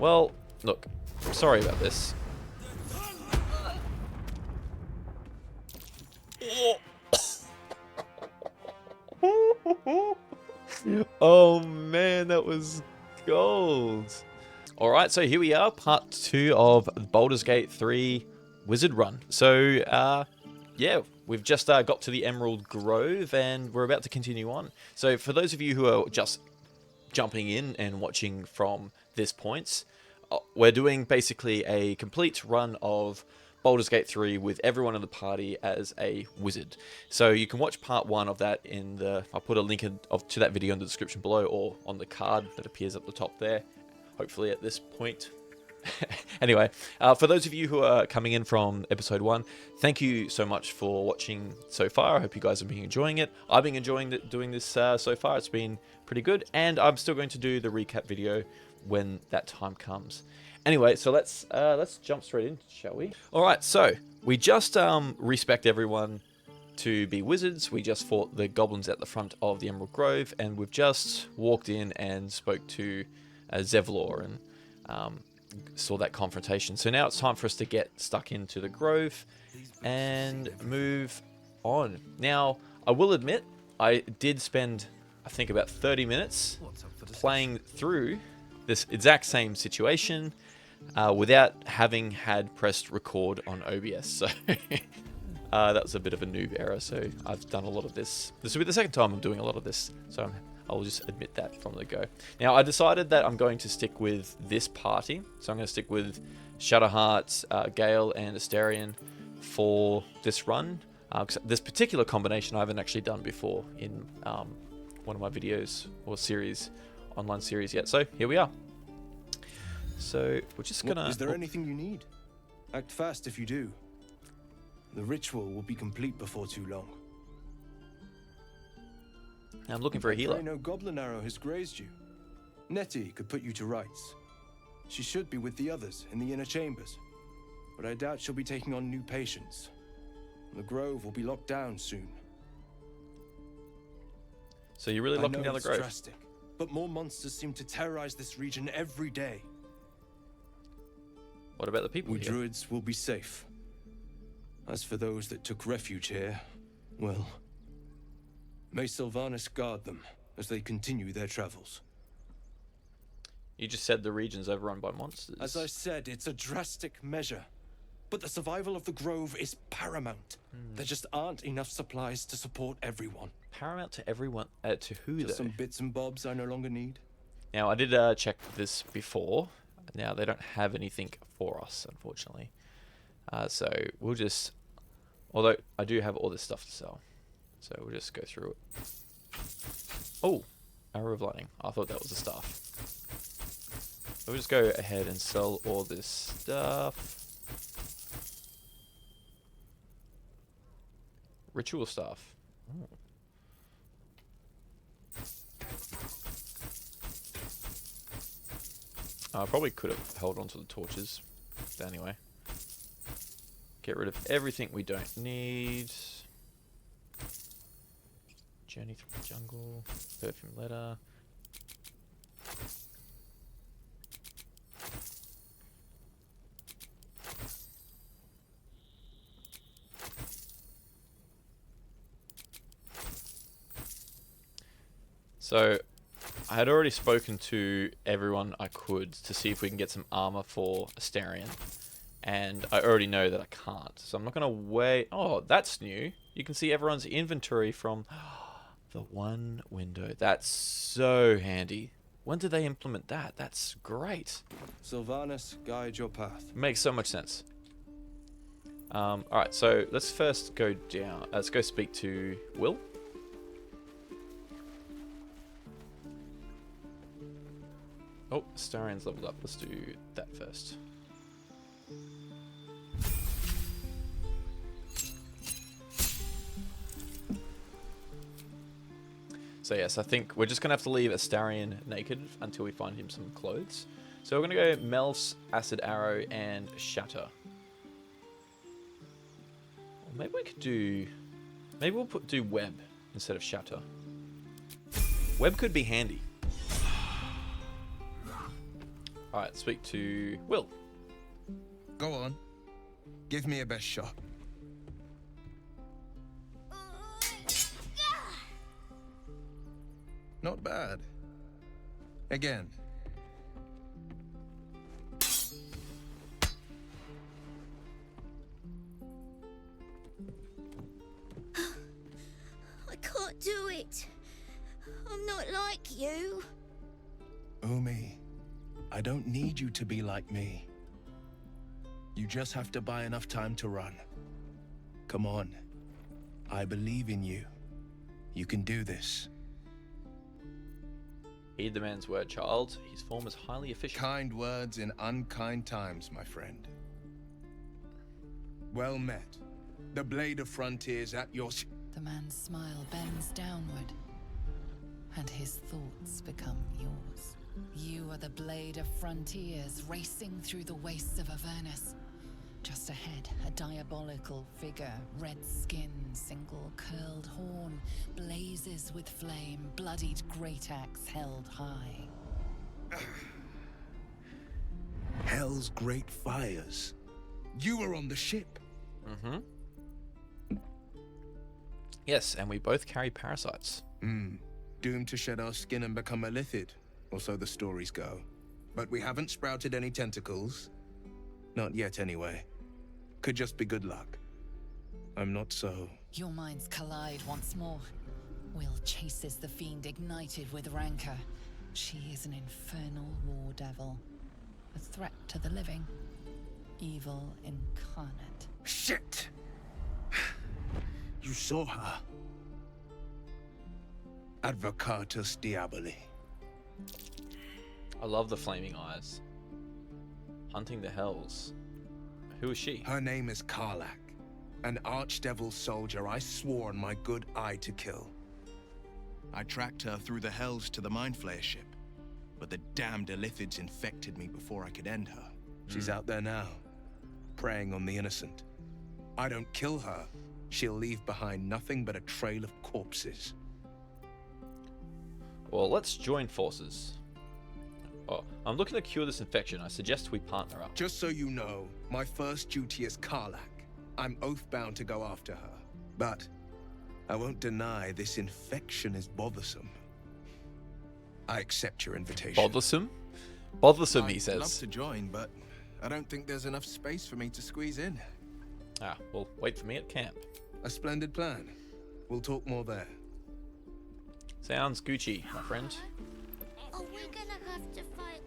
Well, look, I'm sorry about this. Oh man, that was gold. Alright, so here we are, part 2 of Baldur's Gate 3 Wizard Run. So, yeah, we've just got to the Emerald Grove and we're about to continue on. So for those of you who are just jumping in and watching from this point, we're doing basically a complete run of Baldur's Gate 3 with everyone in the party as a wizard. So you can watch part 1 of that in the... I'll put a link to that video in the description below or on the card that appears at the top there, hopefully at this point. Anyway, for those of you who are coming in from episode 1, thank you so much for watching so far. I hope you guys have been enjoying it. I've been enjoying doing this so far. It's been pretty good, and I'm still going to do the recap video when that time comes. Anyway, so let's jump straight in, shall we? All right, so we just respect everyone to be wizards. We just fought the goblins at the front of the Emerald Grove, and we've just walked in and spoke to Zevlor and saw that confrontation. So now it's time for us to get stuck into the grove and move on. Now, I will admit, I did spend, I think, about 30 minutes playing through this exact same situation without having had pressed record on OBS. So that was a bit of a noob error. So I've done a lot of this. This will be the second time I'm doing a lot of this. So I'll just admit that from the go. Now, I decided that I'm going to stick with this party. So I'm going to stick with Shadowheart, Gale, and Astarion for this run. This particular combination I haven't actually done before in one of my videos or series, online series yet. So here we are. So we're just gonna... Is there anything you need? Act fast if you do. The ritual will be complete before too long. I'm looking for a healer. No goblin arrow has grazed you. Nettie could put you to rights. She should be with the others in the inner chambers, but I doubt she'll be taking on new patients. The grove will be locked down soon. So you're really locking down the grove? Drastic, but more monsters seem to terrorize this region every day. What about the people We here? druids will be safe. As for those that took refuge here, well, may Sylvanas guard them as they continue their travels. You just said the region's overrun by monsters. As I said, it's a drastic measure, but the survival of the grove is paramount. There just aren't enough supplies to support everyone. Paramount to everyone? To who, Just though? some bits and bobs I no longer need. Now, I did check this before. Now, they don't have anything for us, unfortunately. So we'll just... Although, I do have all this stuff to sell. So we'll just go through it. Oh! Arrow of Lightning. I thought that was a staff. We'll just go ahead and sell all this stuff. Ritual staff. Oh. I probably could have held on to the torches. But anyway. Get rid of everything we don't need. Journey through the jungle. Perfume letter. So, I had already spoken to everyone I could to see if we can get some armor for Astarion. And I already know that I can't. So I'm not going to wait. Oh, that's new. You can see everyone's inventory from the one window. That's so handy. When did they implement that? That's great. Sylvanas, guide your path. Makes so much sense. Alright, so let's first go down. Let's go speak to Will. Oh, Astarion's leveled up. Let's do that first. So yes, I think we're just going to have to leave Astarion naked until we find him some clothes. So we're going to go Melf's, Acid Arrow, and Shatter. Or maybe we could do... Maybe we'll do Web instead of Shatter. Web could be handy. Alright, speak to Will. Go on. Give me a best shot. Not bad. Again. I can't do it. I'm not like you. Umi, I don't need you to be like me. You just have to buy enough time to run. Come on. I believe in you. You can do this. Heed the man's word, child. His form is highly efficient. Kind words in unkind times, my friend. Well met. The blade of frontiers at your... The man's smile bends downward, and his thoughts become yours. You are the blade of frontiers racing through the wastes of Avernus. Just ahead, a diabolical figure, red skin, single curled horn, blazes with flame, bloodied great axe held high. Hell's great fires. You were on the ship. Mm-hmm. Yes, and we both carry parasites. Doomed to shed our skin and become a lithid, or so the stories go. But we haven't sprouted any tentacles. Not yet, anyway. Could just be good luck. I'm not so... Your minds collide once more. Will chases the fiend ignited with rancor. She is an infernal war devil. A threat to the living. Evil incarnate. Shit! You saw her. Advocatus Diaboli. I love the flaming eyes. Hunting the hells. Who is she? Her name is Karlak, an archdevil soldier I swore on my good eye to kill. I tracked her through the hells to the Mindflayer ship, but the damned Illithids infected me before I could end her. She's out there now, preying on the innocent. I don't kill her, she'll leave behind nothing but a trail of corpses. Well, let's join forces. Oh, I'm looking to cure this infection. I suggest we partner up. Just so you know, my first duty is Karlak. I'm oath-bound to go after her. But I won't deny this infection is bothersome. I accept your invitation. Bothersome? Bothersome, he I'd says. love to join, but I don't think there's enough space for me to squeeze in. Ah, well, wait for me at camp. A splendid plan. We'll talk more there. Sounds Gucci, my friend. Are we gonna have to fight?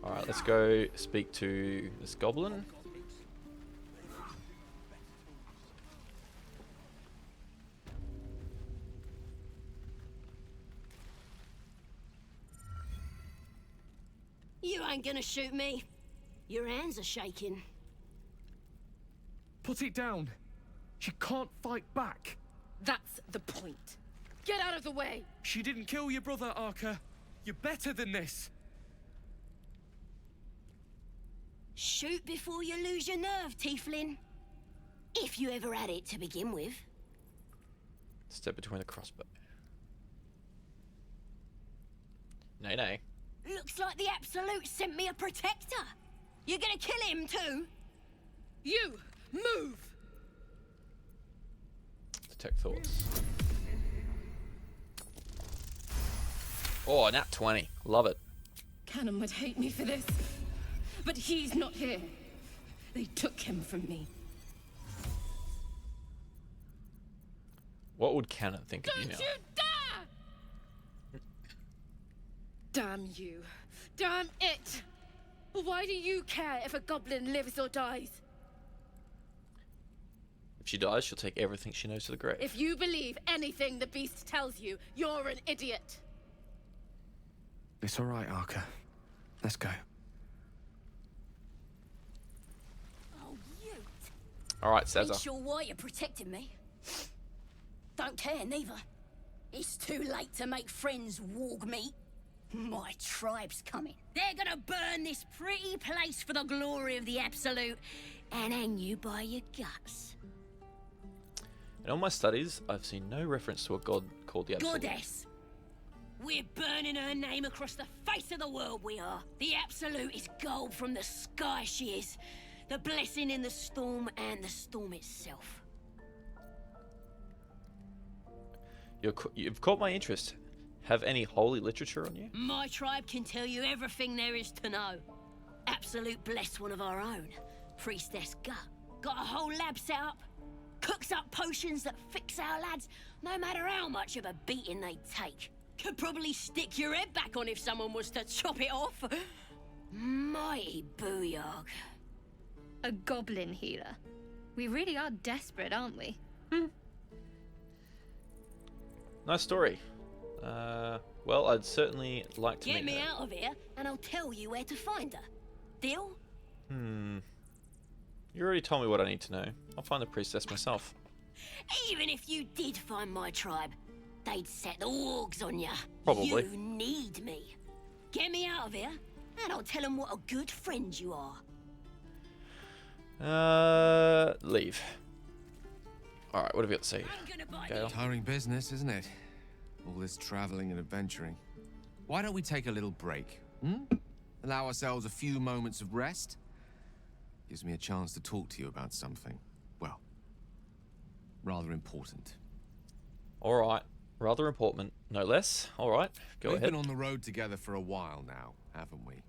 Alright, let's go speak to this goblin. You ain't gonna shoot me. Your hands are shaking. Put it down. She can't fight back. That's the point. Get out of the way! She didn't kill your brother, Arca. You're better than this. Shoot before you lose your nerve, Tieflin. If you ever had it to begin with. Step between the crossbow. Nay, nay. Looks like the Absolute sent me a protector. You're gonna kill him too? You! Move! Detect thoughts. Oh, nat 20. Love it. Cannon would hate me for this. But he's not here. They took him from me. What would Cannon think of you Don't now? you dare! Damn you. Damn it! Why do you care if a goblin lives or dies? If she dies, she'll take everything she knows to the grave. If you believe anything the beast tells you, you're an idiot. It's all right, Arca. Let's go. Oh, you. Alright, Ain't Cesar. sure why you're protecting me. Don't care, neither. It's too late to make friends, warg meat. My tribe's coming. They're gonna burn this pretty place for the glory of the Absolute and hang you by your guts. In all my studies, I've seen no reference to a god called the Absolute. Goddess. We're burning her name across the face of the world, we are. The absolute is gold from the sky, she is. The blessing in the storm and the storm itself. You've caught my interest. Have any holy literature on you? My tribe can tell you everything there is to know. Absolute blessed one of our own. Priestess Gut. Got a whole lab set up. Cooks up potions that fix our lads, no matter how much of a beating they take. Could probably stick your head back on if someone was to chop it off. Mighty booyog. A goblin healer. We really are desperate, aren't we? Nice story. Well, I'd certainly like to Get meet me her. out of here, and I'll tell you where to find her. Deal? You already told me what I need to know. I'll find the priestess myself. Even if you did find my tribe, they'd set the wargs on you. Probably. You need me. Get me out of here, and I'll tell them what a good friend you are. Leave. Alright, what have you got to say? I'm gonna buy Gale? Tiring business, isn't it? All this traveling and adventuring. Why don't we take a little break? Allow ourselves a few moments of rest? Gives me a chance to talk to you about something, well, rather important. Alright. Rather important, no less. Alright, go We've ahead. been on the road together for a while now, haven't we?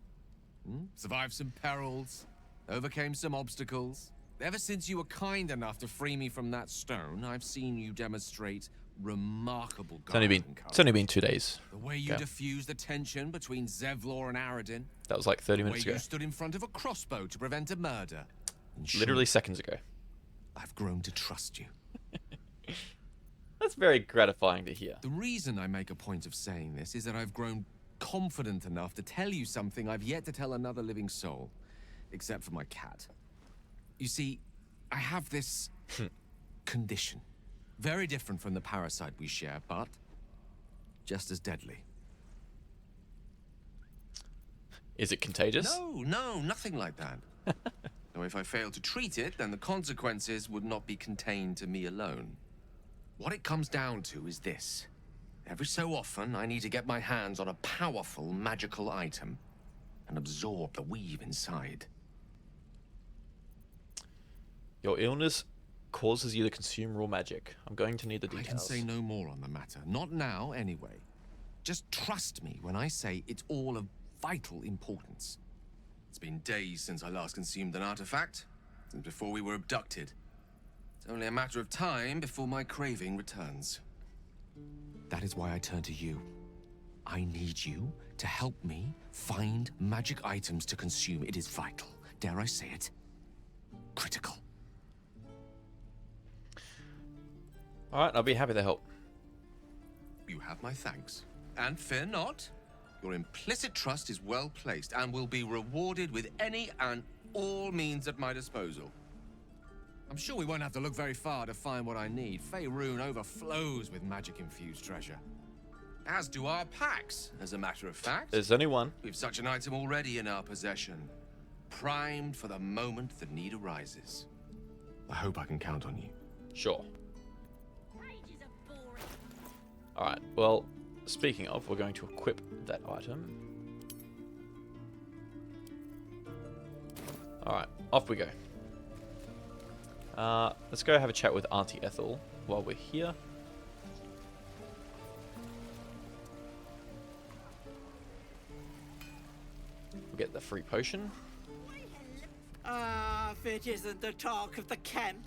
Survived some perils, overcame some obstacles. Ever since you were kind enough to free me from that stone, I've seen you demonstrate remarkable It's only been 2 days. The way you Okay. diffused the tension between Zevlor and Aradin. That was like 30 The way minutes ago. you stood in front of a crossbow to prevent a murder. In short, Literally seconds ago. I've grown to trust you. That's very gratifying to hear. The reason I make a point of saying this is that I've grown confident enough to tell you something I've yet to tell another living soul, except for my cat. You see, I have this condition. Very different from the parasite we share, but just as deadly. Is it contagious? No, nothing like that. Now, if I fail to treat it, then the consequences would not be contained to me alone. What it comes down to is this. Every so often, I need to get my hands on a powerful magical item and absorb the weave inside. Your illness causes you to consume raw magic. I'm going to need the I can details. say no more on the matter. Not now, anyway. Just trust me when I say it's all of vital importance. It's been days since I last consumed an artifact, since before we were abducted. It's only a matter of time before my craving returns. That is why I turn to you. I need you to help me find magic items to consume. It is vital. Dare I say it? Critical. Alright, I'll be happy to help. You have my thanks. And fear not. Your implicit trust is well placed and will be rewarded with any and all means at my disposal. I'm sure we won't have to look very far to find what I need. Faerun overflows with magic-infused treasure. As do our packs, as a matter of fact. There's only one. We've such an item already in our possession. Primed for the moment the need arises. I hope I can count on you. Sure. Pages are boring. Alright, well, speaking of, we're going to equip that item. Alright, off we go. Let's go have a chat with Auntie Ethel while we're here. We'll get the free potion. Ah, if it isn't the talk of the camp.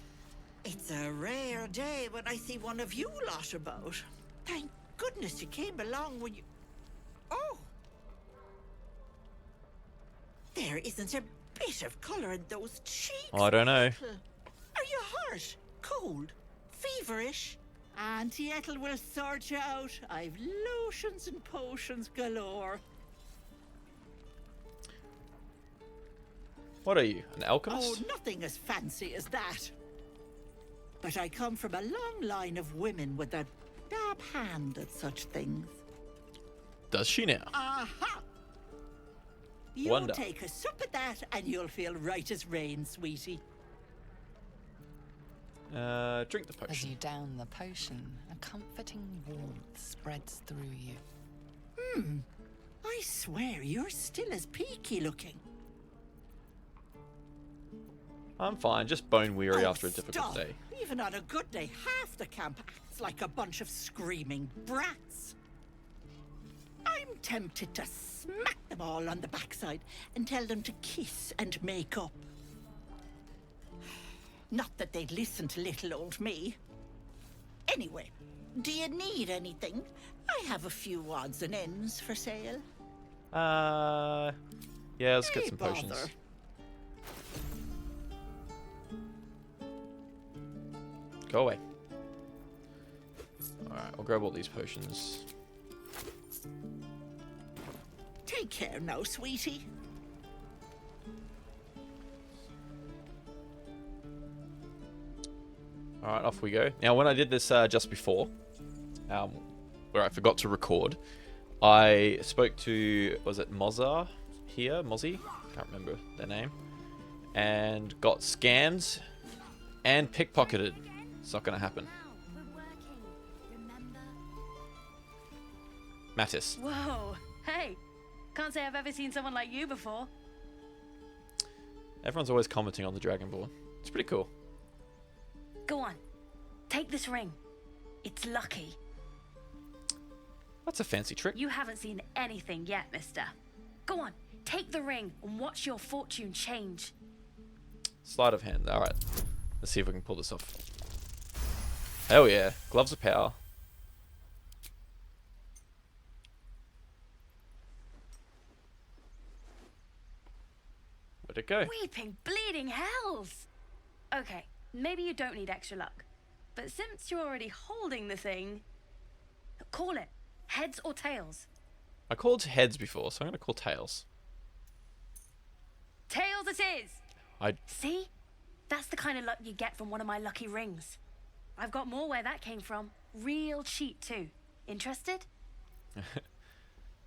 It's a rare day when I see one of you lot about. Thank goodness you came along when you... Oh! There isn't a bit of colour in those cheeks. Oh, I don't know. Are you hurt? Cold? Feverish? Auntie Ethel will sort you out. I've lotions and potions galore. What are you, an Oh, alchemist? nothing as fancy as that. But I come from a long line of women with a dab hand at such things. Does she now? Aha! You Wonder. take a sup at that and you'll feel right as rain, sweetie. Drink the As potion. you down the potion, a comforting warmth spreads through you. I swear you're still as peaky looking. I'm fine, just bone weary Oh, after a difficult stop. day. Even on a good day, half the camp acts like a bunch of screaming brats. I'm tempted to smack them all on the backside and tell them to kiss and make up. Not that they'd listen to little old me. Anyway, do you need anything? I have a few odds and ends for sale. Yeah, let's get Hey, some bother. potions. Go away. Alright, I'll grab all these potions. Take care now, sweetie. Alright, off we go. Now, when I did this just before, where I forgot to record, I spoke to, was it Mozza here? Mozzie? Can't remember their name. And got scammed and pickpocketed. It's not going to happen. We're working, remember? Mattis. Whoa, hey, can't say I've ever seen someone like you before. Everyone's always commenting on the Dragonborn. It's pretty cool. Go on, take this ring. It's lucky. That's a fancy trick. You haven't seen anything yet, mister. Go on, take the ring and watch your fortune change. Sleight of hand. Alright. Let's see if we can pull this off. Hell yeah. Gloves of power. Where'd it go? Weeping, bleeding hells! Okay, maybe you don't need extra luck. But since you're already holding the thing, call it. Heads or tails? I called heads before, so I'm going to call tails. Tails it is! I See? That's the kind of luck you get from one of my lucky rings. I've got more where that came from. Real cheap, too. Interested?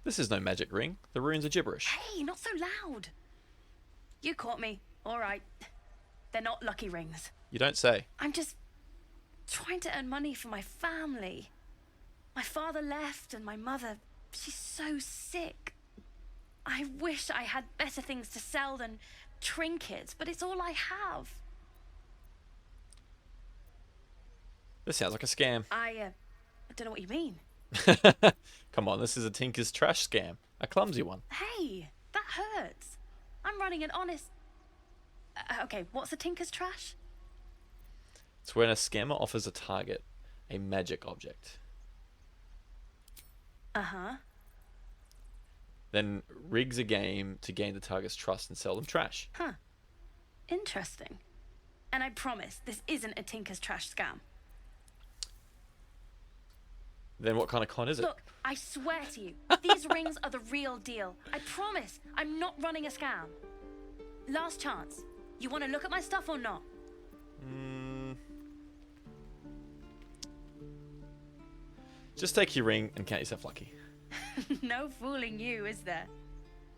This is no magic ring. The runes are gibberish. Hey, not so loud. You caught me. All right. They're not lucky rings. You don't say. I'm just trying to earn money for my family. My father left and my mother, she's so sick. I wish I had better things to sell than trinkets, but it's all I have. This sounds like a scam. I don't know what you mean. Come on, this is a Tinker's trash scam. A clumsy one. Hey, that hurts. I'm running an honest... okay, what's a tinker's trash? It's when a scammer offers a target a magic object. Uh-huh. Then rigs a game to gain the target's trust and sell them trash. Huh. Interesting. And I promise, this isn't a tinker's trash scam. Then what kind of con is it? Look, I swear to you, these rings are the real deal. I promise, I'm not running a scam. Last chance. You want to look at my stuff or not? Just take your ring and count yourself lucky. No fooling you, is there?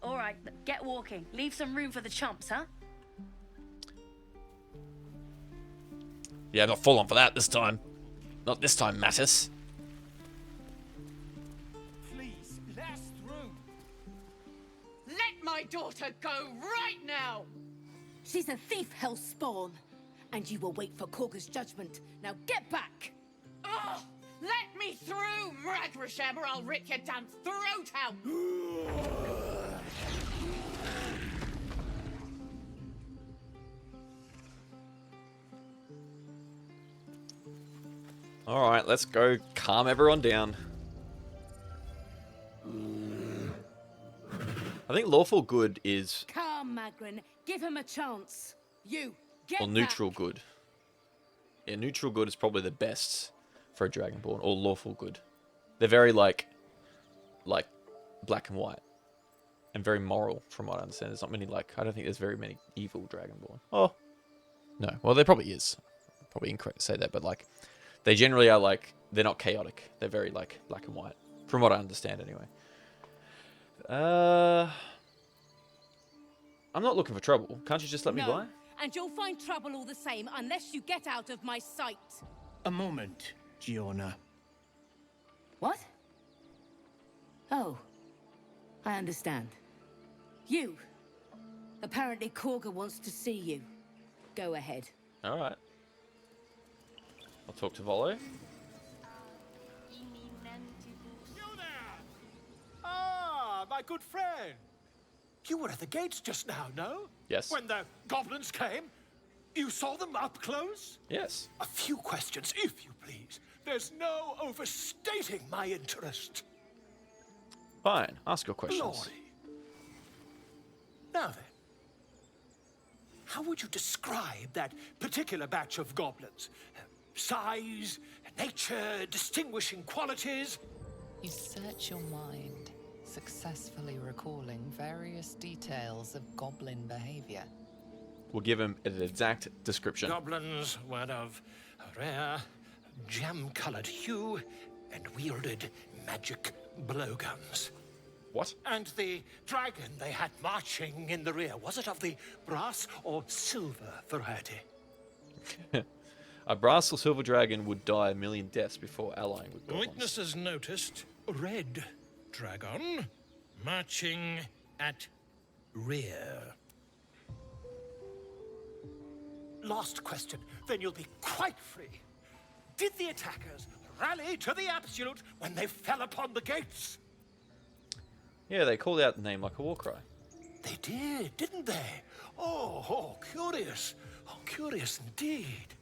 All right, get walking. Leave some room for the chumps, huh? Yeah, not full on for that this time. Not this time, Mattis. Please, last room. Let my daughter go right now! She's a thief, hellspawn. And you will wait for Korga's judgment. Now get back! Oh, let me through, Mragrasham, or I'll rip your damn throat out! Alright, let's go calm everyone down. I think lawful good is... Come, Magrin. Give him a chance. You, get or neutral good. Yeah, neutral good is probably the best for a Dragonborn, or lawful good. They're very like black and white, and very moral, from what I understand. There's not many I don't think there's very many evil Dragonborn. Oh, no. Well, there probably is. Probably incorrect to say that, but they generally are they're not chaotic. They're very black and white, from what I understand anyway. I'm not looking for trouble. Can't you just let me by? And you'll find trouble all the same unless you get out of my sight. A moment, Giona. What? Oh, I understand. You! Apparently Korga wants to see you. Go ahead. Alright. I'll talk to Volo. You there! Ah, my good friend. You were at the gates just now, no? Yes. When the goblins came? You saw them up close? Yes. A few questions, if you please. There's no overstating my interest. Fine. Ask your questions. Glory. Now then, how would you describe that particular batch of goblins? Size, nature, distinguishing qualities? You search your mind, successfully recalling various details of goblin behavior. We'll give him an exact description. Goblins were of a rare, jam-colored hue and wielded magic blowguns. What? And the dragon they had marching in the rear, was it of the brass or silver variety? A brass or silver dragon would die a million deaths before allying with goblins. Witnesses noticed red dragon marching at rear. Last question, then you'll be quite free. Did the attackers rally to the absolute when they fell upon the gates? Yeah, they called out the name like a war cry. They did, didn't they? Oh, curious. Oh, curious indeed.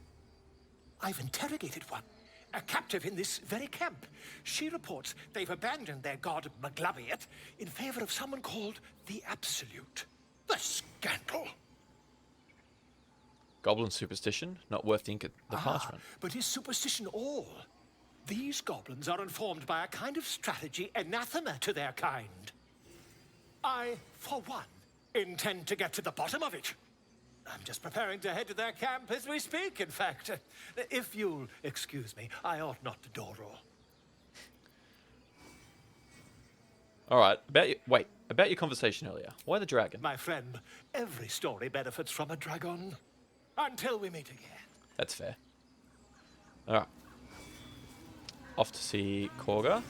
I've interrogated one, a captive in this very camp. She reports they've abandoned their god Maglabiet in favor of someone called the Absolute. The scandal! Goblin superstition, not worth the ink of the parchment. But is superstition all? These goblins are informed by a kind of strategy anathema to their kind. I, for one, intend to get to the bottom of it. I'm just preparing to head to their camp as we speak, in fact. If you'll excuse me, I ought not to door roll. Alright, about your conversation earlier. Why the dragon? My friend, every story benefits from a dragon. Until we meet again. That's fair. Alright. Off to see Korga.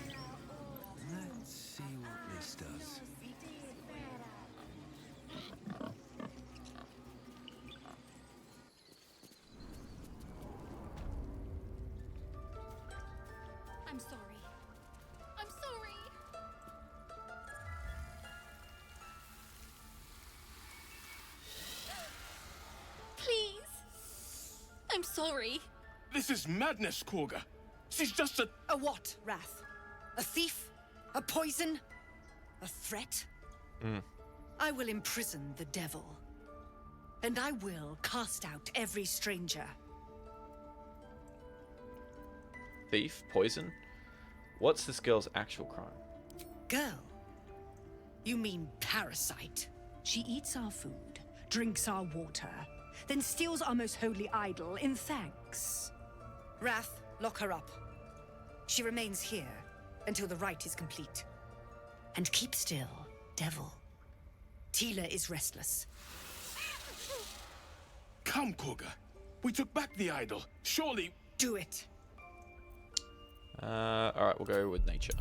Let's see what this does. I'm sorry. I'm sorry. Please. I'm sorry. This is madness, Korga. She's just a... A what, Wrath? A thief? A poison? A threat? I will imprison the devil. And I will cast out every stranger. Thief? Poison? What's this girl's actual crime? Girl? You mean parasite? She eats our food, drinks our water, then steals our most holy idol in thanks. Wrath, lock her up. She remains here until the rite is complete. And keep still, devil. Tila is restless. Come, Korga. We took back the idol. Surely... Do it. Alright, we'll go with nature.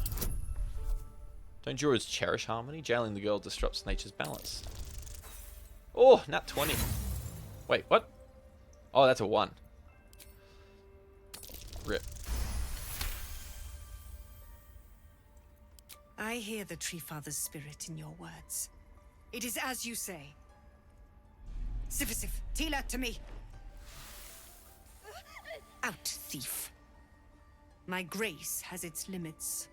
Don't druids cherish harmony? Jailing the girl disrupts nature's balance. Oh, nat 20. Wait, what? Oh, that's a 1. Rip. I hear the Tree Father's spirit in your words. It is as you say. Sifisif, Tila, to me. Out, thief. My grace has its limits.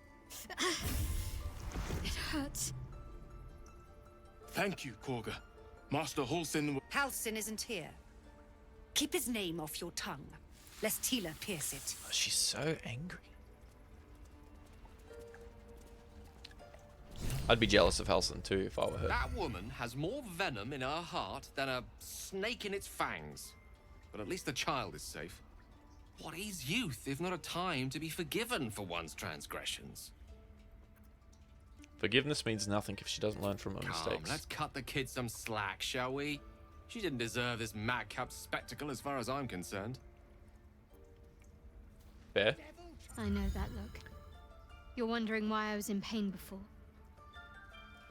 It hurts. Thank you, Korga. Master Halsin... Halsin isn't here. Keep his name off your tongue, lest Tila pierce it. Oh, she's so angry. I'd be jealous of Halsin too if I were her. That woman has more venom in her heart than a snake in its fangs. But at least the child is safe. What is youth if not a time to be forgiven for one's transgressions? Forgiveness means nothing if she doesn't learn from her Come, mistakes. let's cut the kid some slack, shall we? She didn't deserve this madcap spectacle as far as I'm concerned. Fair. I know that look. You're wondering why I was in pain before.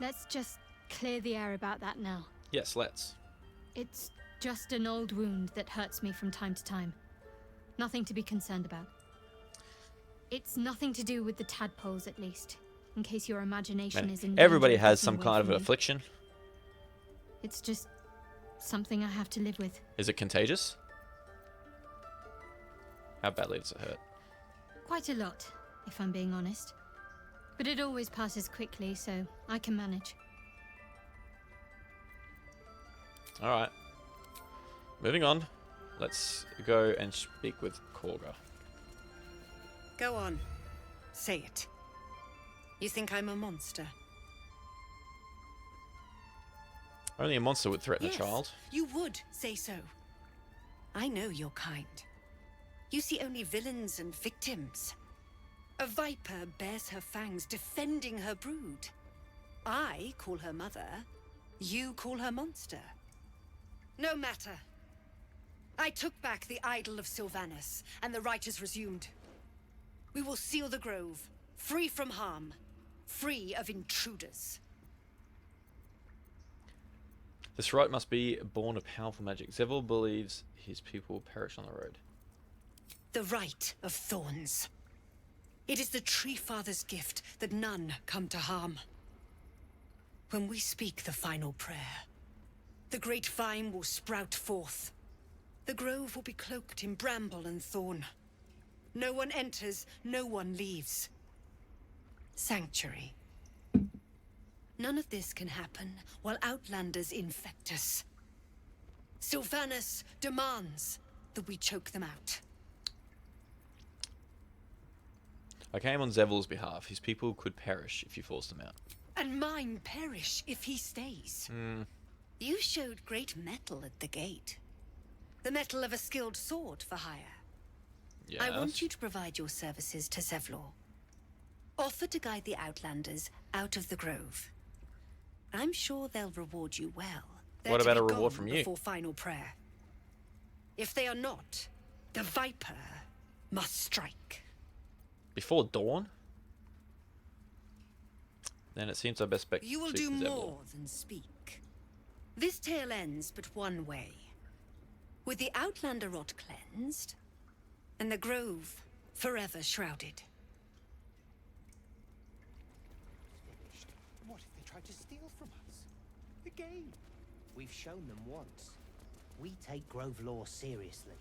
Let's just clear the air about that now. Yes, let's. It's just an old wound that hurts me from time to time. Nothing to be concerned about. It's nothing to do with the tadpoles, at least. In case your imagination Man, is in everybody danger of has getting some away kind of from an me. affliction. It's just something I have to live with. Is it contagious? How badly does it hurt? Quite a lot, if I'm being honest. But it always passes quickly, so I can manage. Alright. Moving on. Let's go and speak with Korga. Go on. Say it. You think I'm a monster? Only a monster would threaten Yes, a child. you would say so. I know your kind. You see only villains and victims. A viper bears her fangs defending her brood. I call her mother. You call her monster. No matter. I took back the idol of Sylvanas, and the rite is resumed. We will seal the grove, free from harm, free of intruders. This rite must be born of powerful magic. Zevil believes his people will perish on the road. The rite of thorns. It is the Tree Father's gift that none come to harm. When we speak the final prayer, the great vine will sprout forth. The grove will be cloaked in bramble and thorn. No one enters, no one leaves. Sanctuary. None of this can happen while Outlanders infect us. Sylvanas demands that we choke them out. I came on Zevil's behalf. His people could perish if you forced them out. And mine perish if he stays. You showed great mettle at the gate. The mettle of a skilled sword for hire. Yes. I want you to provide your services to Zevlor. Offer to guide the Outlanders out of the grove. I'm sure they'll reward you well. They're What to about be a reward gone from you? Before final prayer. If they are not, the Viper must strike. Before dawn? Then it seems I best bet. You will do more than speak. This tale ends but one way. With the Outlander rot cleansed, and the grove forever shrouded. What if they try to steal from us? Again? We've shown them once. We take Grove law seriously.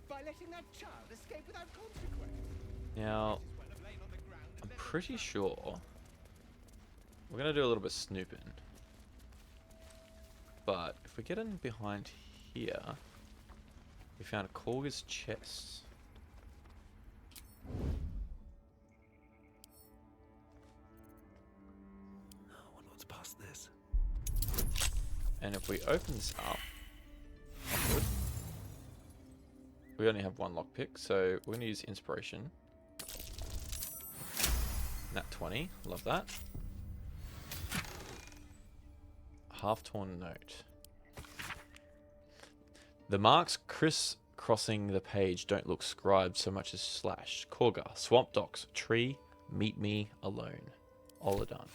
By letting that child escape without consequence? Now, I'm pretty sure we're going to do a little bit of snooping. But if we get in behind here, we found a Korga's chest. I wonder what's past this. And if we open this up, we only have one lockpick, so we're going to use inspiration. Nat 20, love that. Half-torn note. The marks criss-crossing the page don't look scribed so much as slashed. Korga, swamp docks, tree, meet me alone. Oladan.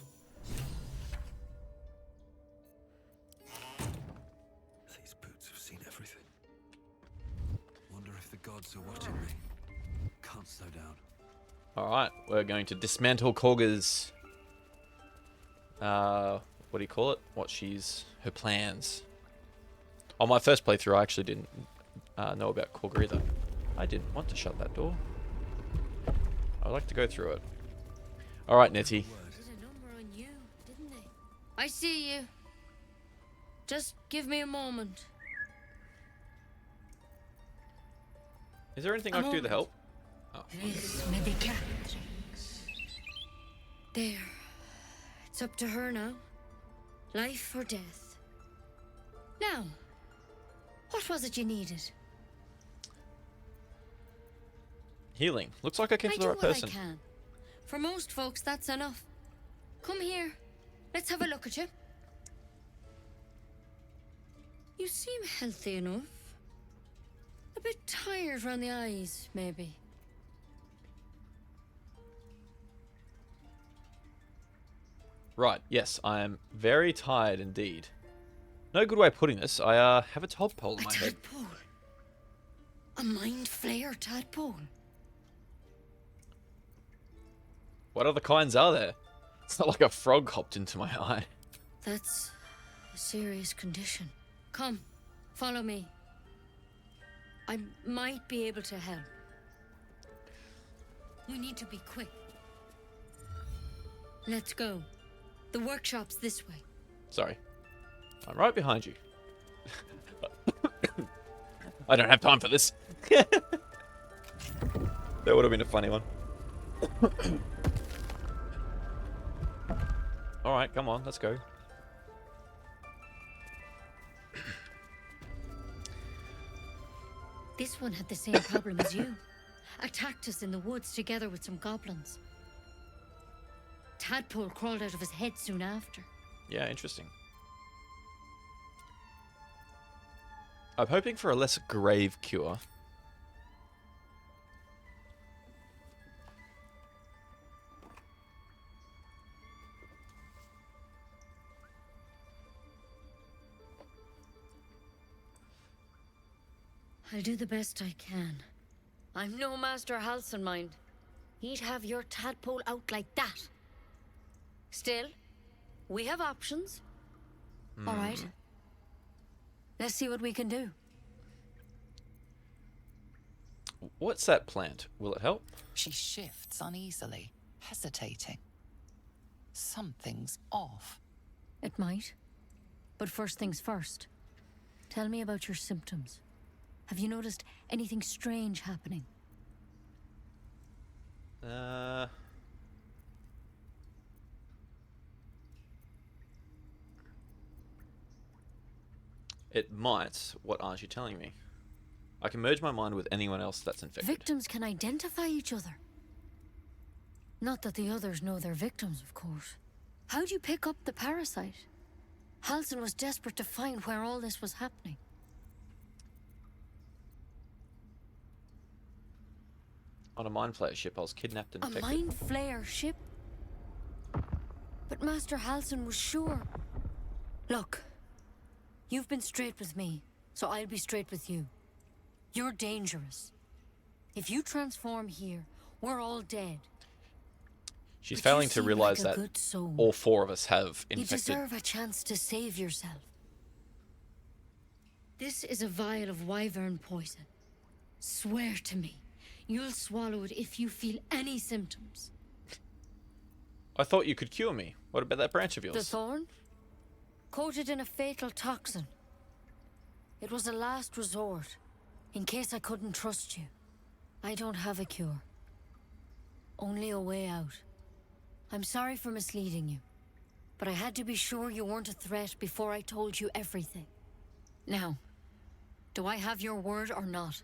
These boots have seen everything. Wonder if the gods are watching me. Can't slow down. Alright, we're going to dismantle Korga's... what do you call it? Her plans. On my first playthrough, I actually didn't know about Korga either. I didn't want to shut that door. I'd like to go through it. Alright, Nettie. Did a number on you, didn't they? I see you. Just give me a moment. Is there anything I can do to help? Oh. This medicat. There. It's up to her now. Life or death. Now, what was it you needed? Healing. Looks like I came to the right person. I can. For most folks, that's enough. Come here. Let's have a look at you. You seem healthy enough. A bit tired around the eyes, maybe. Right, yes, I am very tired indeed. No good way of putting this. I have a tadpole in my head. Tadpole? A mind flayer tadpole? What other kinds are there? It's not like a frog hopped into my eye. That's a serious condition. Come, follow me. I might be able to help. We need to be quick. Let's go. The workshop's this way. Sorry. I'm right behind you. I don't have time for this. That would have been a funny one. Alright, come on, let's go. This one had the same problem as you. Attacked us in the woods together with some goblins. Tadpole crawled out of his head soon after. Yeah, interesting. I'm hoping for a less grave cure. I'll do the best I can. I'm no Master Halson, mind. He'd have your tadpole out like that. Still, we have options. All right. Let's see what we can do. What's that plant? Will it help? She shifts uneasily, hesitating. Something's off. It might. But first things first. Tell me about your symptoms. Have you noticed anything strange happening? It might. What aren't you telling me? I can merge my mind with anyone else that's infected. Victims can identify each other. Not that the others know they're victims, of course. How'd you pick up the parasite? Halson was desperate to find where all this was happening. On a mind flayer ship, I was kidnapped and A infected. mind flayer ship? But Master Halson was sure. Look, you've been straight with me, so I'll be straight with you. You're dangerous. If you transform here, we're all dead. She's But failing you to seem realize like a that good soul. all four of us have You infected. deserve a chance to save yourself. This is a vial of wyvern poison. Swear to me, you'll swallow it if you feel any symptoms. I thought you could cure me. What about that branch of yours? The thorn? Coated in a fatal toxin. It was a last resort, in case I couldn't trust you. I don't have a cure. Only a way out. I'm sorry for misleading you, but I had to be sure you weren't a threat before I told you everything. Now, do I have your word or not?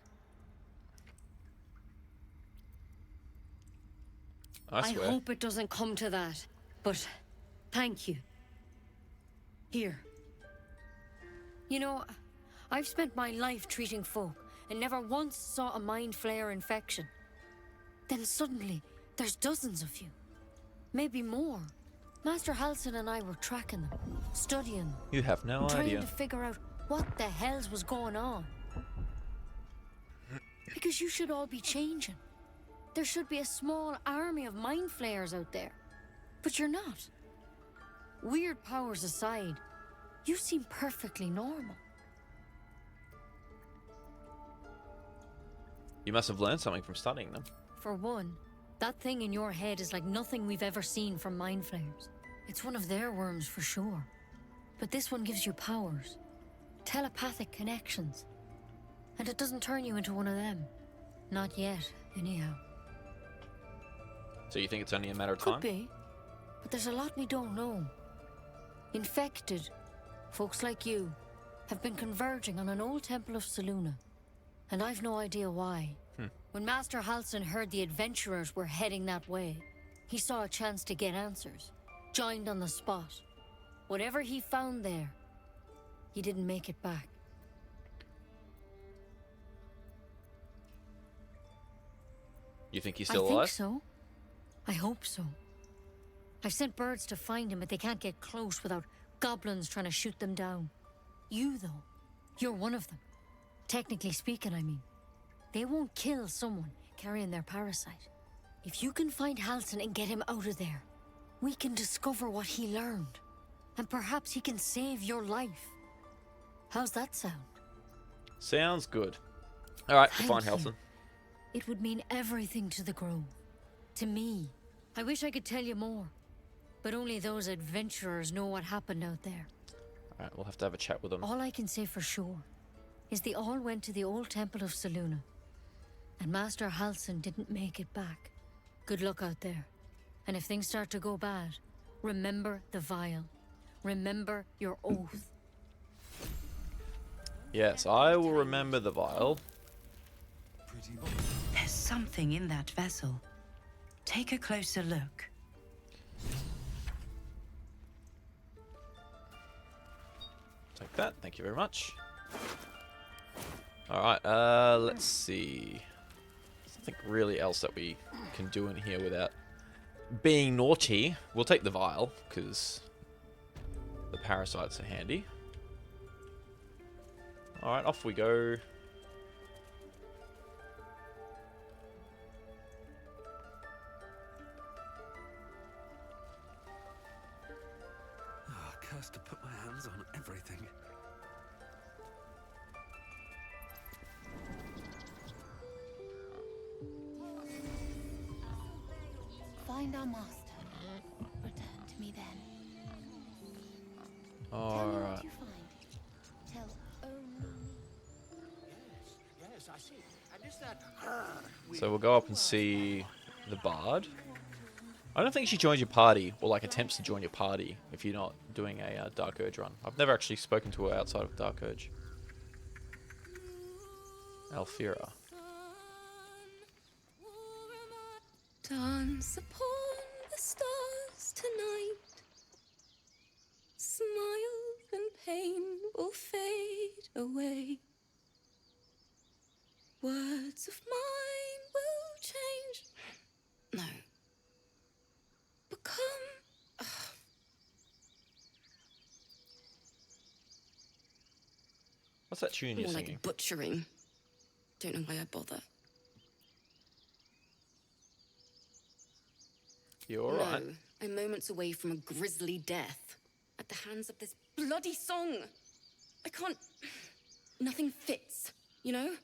I swear. I hope it doesn't come to that, but thank you. Here. You know, I've spent my life treating folk and never once saw a mind flayer infection. Then suddenly, there's dozens of you. Maybe more. Master Halson and I were tracking them, studying them. You have no trying idea. to figure out what the hells was going on. Because you should all be changing. There should be a small army of mind flayers out there. But you're not. Weird powers aside, you seem perfectly normal. You must have learned something from studying them. For one, that thing in your head is like nothing we've ever seen from mind flayers. It's one of their worms for sure. But this one gives you powers. Telepathic connections. And it doesn't turn you into one of them. Not yet, anyhow. So you think it's only a matter of Could time? be. But there's a lot we don't know. Infected, folks like you, have been converging on an old temple of Selûne. And I've no idea why. When Master Halson heard the adventurers were heading that way, he saw a chance to get answers. Joined on the spot. Whatever he found there, he didn't make it back. You think he's still I alive? think so. I hope so. I've sent birds to find him, but they can't get close without goblins trying to shoot them down. You, though, you're one of them. Technically speaking, I mean. They won't kill someone carrying their parasite. If you can find Halsin and get him out of there, we can discover what he learned. And perhaps he can save your life. How's that sound? Sounds good. Alright, we'll find Thank you. Halsin. It would mean everything to the Grove. To me. I wish I could tell you more. But only those adventurers know what happened out there. Alright, we'll have to have a chat with them. All I can say for sure is they all went to the old temple of Selûne. And Master Halsin didn't make it back. Good luck out there. And if things start to go bad, remember the vial. Remember your oath. Yes, I will remember the vial. There's something in that vessel. Take a closer look. Take that, thank you very much. Alright, let's see. There's nothing really else that we can do in here without being naughty. We'll take the vial, because the parasites are handy. Alright, off we go. Cursed to put my hands on everything. Find our master. Return to me then. Tell me what Alright. you find. Tell only me. Yes, I see. And is that... So we'll go up and see the bard. I don't think she joins your party, or like attempts to join your party, if you're not doing a Dark Urge run. I've never actually spoken to her outside of Dark Urge. Alfira. Dance upon the stars tonight. Smile and pain will fade away. Words of mine will change. No. Become. What's that tune you're More singing? like butchering. Don't know why I bother. You alright? No, I'm moments away from a grisly death at the hands of this bloody song. I can't. Nothing fits, you know?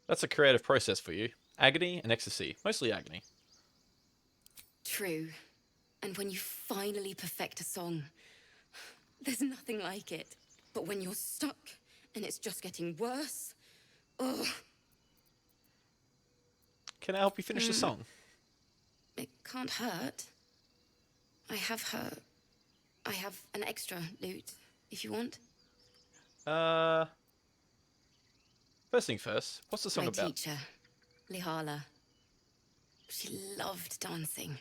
That's a creative process for you. Agony and ecstasy. Mostly agony. True. And when you finally perfect a song, there's nothing like it. But when you're stuck and it's just getting worse, ugh. Can I help you finish the song? It can't hurt. I have an extra lute, if you want. First thing first, what's the song My about? teacher, Lihala. She loved dancing.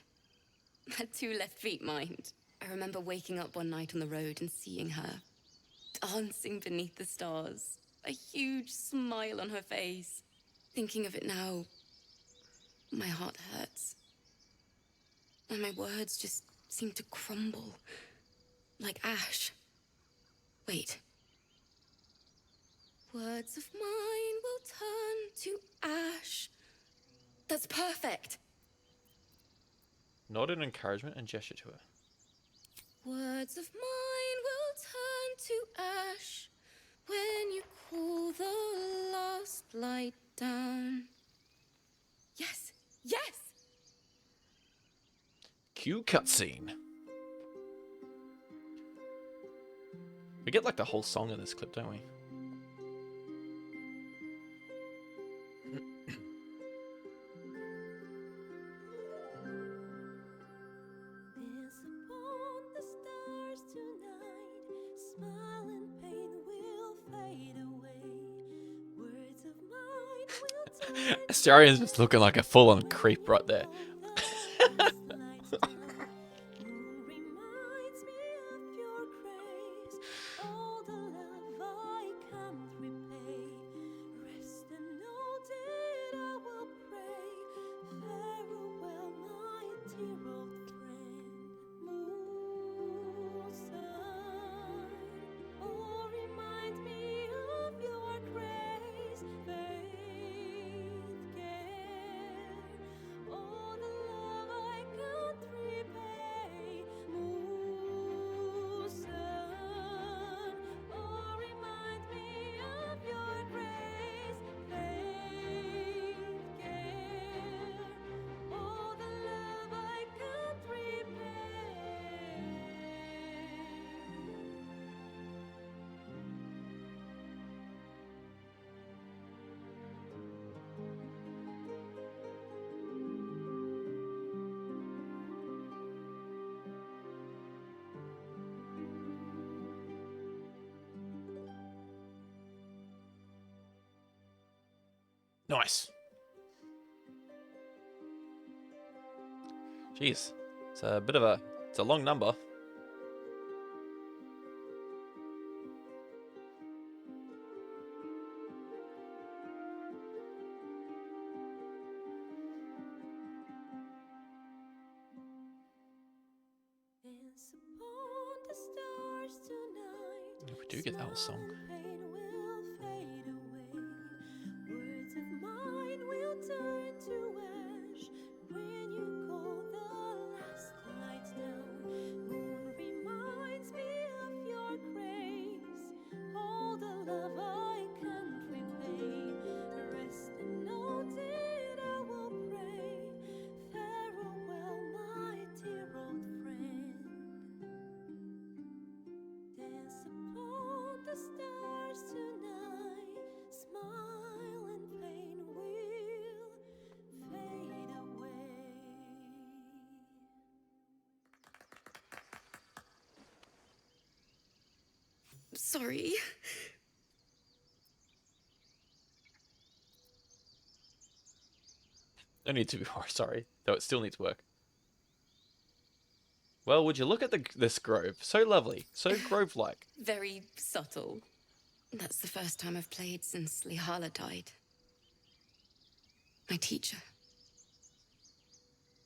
Had 2 left feet, mind. I remember waking up one night on the road and seeing her dancing beneath the stars. A huge smile on her face. Thinking of it now, my heart hurts. And my words just seem to crumble. Like ash. Wait. Words of mine will turn to ash. That's perfect. Nod in encouragement and gesture to her. Words of mine will turn to ash when you cool the last light down. Yes, yes! Cue cutscene. We get like the whole song in this clip, don't we? Astarian's just looking like a full-on creep right there. Nice. Jeez. It's a bit of a... It's a long number. If we do get that whole song. Sorry. No need to be sorry, though it still needs work. Well, would you look at this grove? So lovely, so grove-like. Very subtle. That's the first time I've played since Lihala died. My teacher.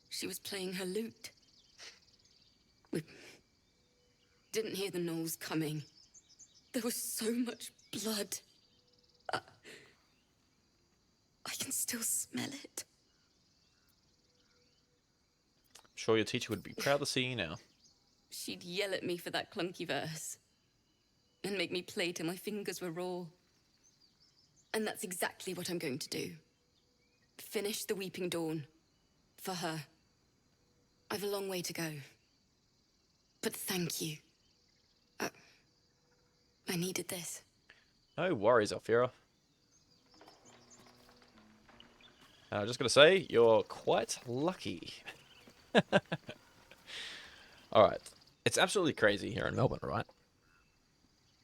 She was playing her lute. We didn't hear the gnolls coming. There was so much blood. I can still smell it. I'm sure your teacher would be proud to see you now. She'd yell at me for that clunky verse. And make me play till my fingers were raw. And that's exactly what I'm going to do. Finish the Weeping Dawn. For her. I've a long way to go. But thank you. I needed this. No worries, Alfira. I'm just going to say, you're quite lucky. Alright. It's absolutely crazy here in Melbourne, right?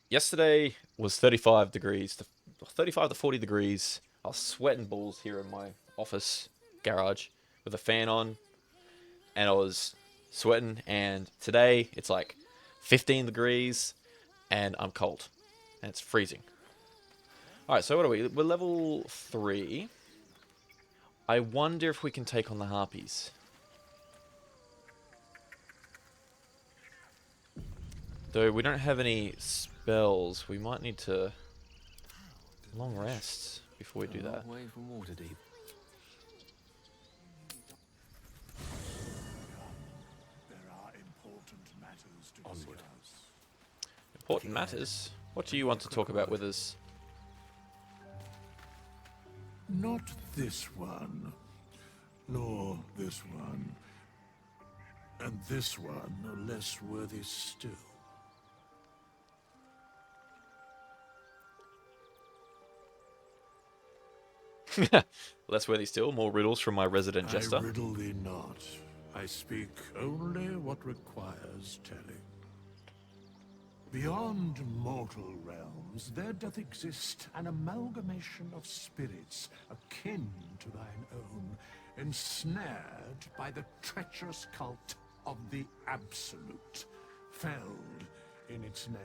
Yesterday was 35 degrees, 35 to 40 degrees. I was sweating balls here in my office garage with a fan on. And I was sweating. And today, it's like 15 degrees. And I'm cold. And it's freezing. Alright, so what are we? We're level 3. I wonder if we can take on the Harpies. Though we don't have any spells, we might need to long rest before we do that. Way from Waterdeep. Onward. Important matters? What do you want to talk about with us? Not this one, nor this one, and this one are less worthy still. Less worthy still, more riddles from my resident jester. I riddle thee not. I speak only what requires telling. Beyond mortal realms, there doth exist an amalgamation of spirits akin to thine own, ensnared by the treacherous cult of the Absolute, felled in its name.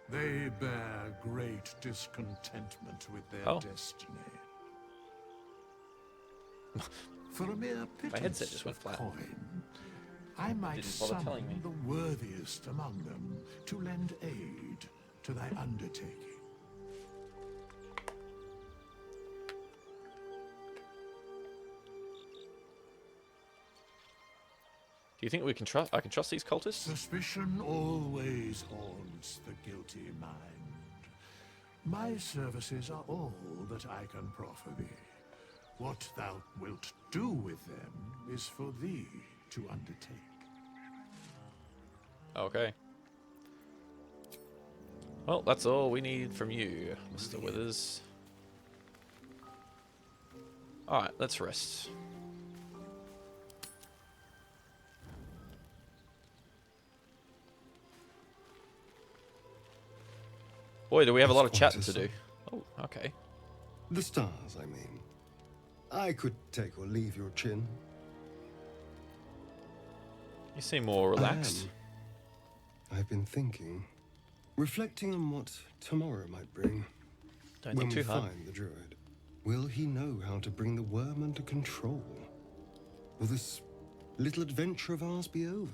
They bear great discontentment with their destiny. For a mere My headset pittance just went of flat. coin, I might Didn't bother telling me. summon the worthiest among them to lend aid to thy undertaking. Do you think we can trust? I can trust these cultists? Suspicion always haunts the guilty mind. My services are all that I can proffer thee. What thou wilt do with them is for thee to undertake. Okay. Well, that's all we need from you, Mr. Withers. Alright, let's rest. Boy, do we have a lot of chatting to do. Oh, okay. The stars, I mean. I could take or leave your chin. You seem more relaxed. I've been thinking, reflecting on what tomorrow might bring. Don't when think we too hard. find the druid, will he know how to bring the worm under control? Will this little adventure of ours be over?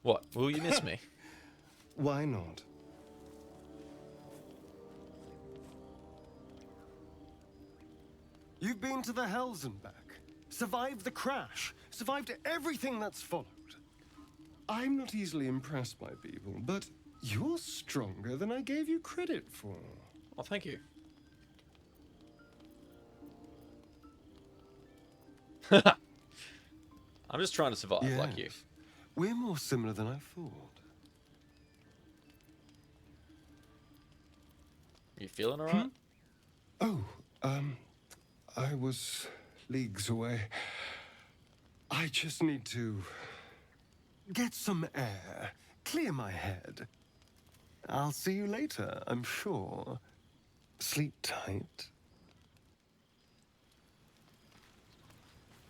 What? Will you miss me? Why not? You've been to the Hells and back, survived the crash, survived everything that's followed. I'm not easily impressed by people, but you're stronger than I gave you credit for. Oh, thank you. I'm just trying to survive like you. Yes. We're more similar than I thought. You feeling alright? Oh, I was leagues away. I just need to get some air, clear my head. I'll see you later, I'm sure. Sleep tight.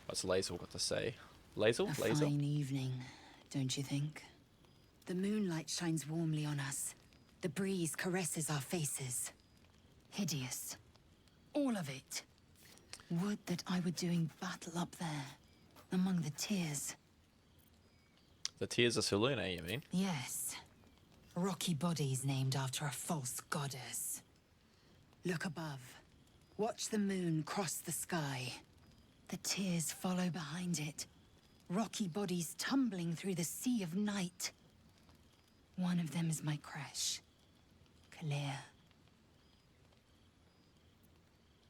What's Lazel got to say? Lazel? A Lazel? fine evening, don't you think? The moonlight shines warmly on us. The breeze caresses our faces. Hideous. All of it. Would that I were doing battle up there, among the tears. The Tears of Selûne, you mean? Yes. Rocky bodies named after a false goddess. Look above. Watch the moon cross the sky. The tears follow behind it. Rocky bodies tumbling through the sea of night. One of them is my crush. Clear.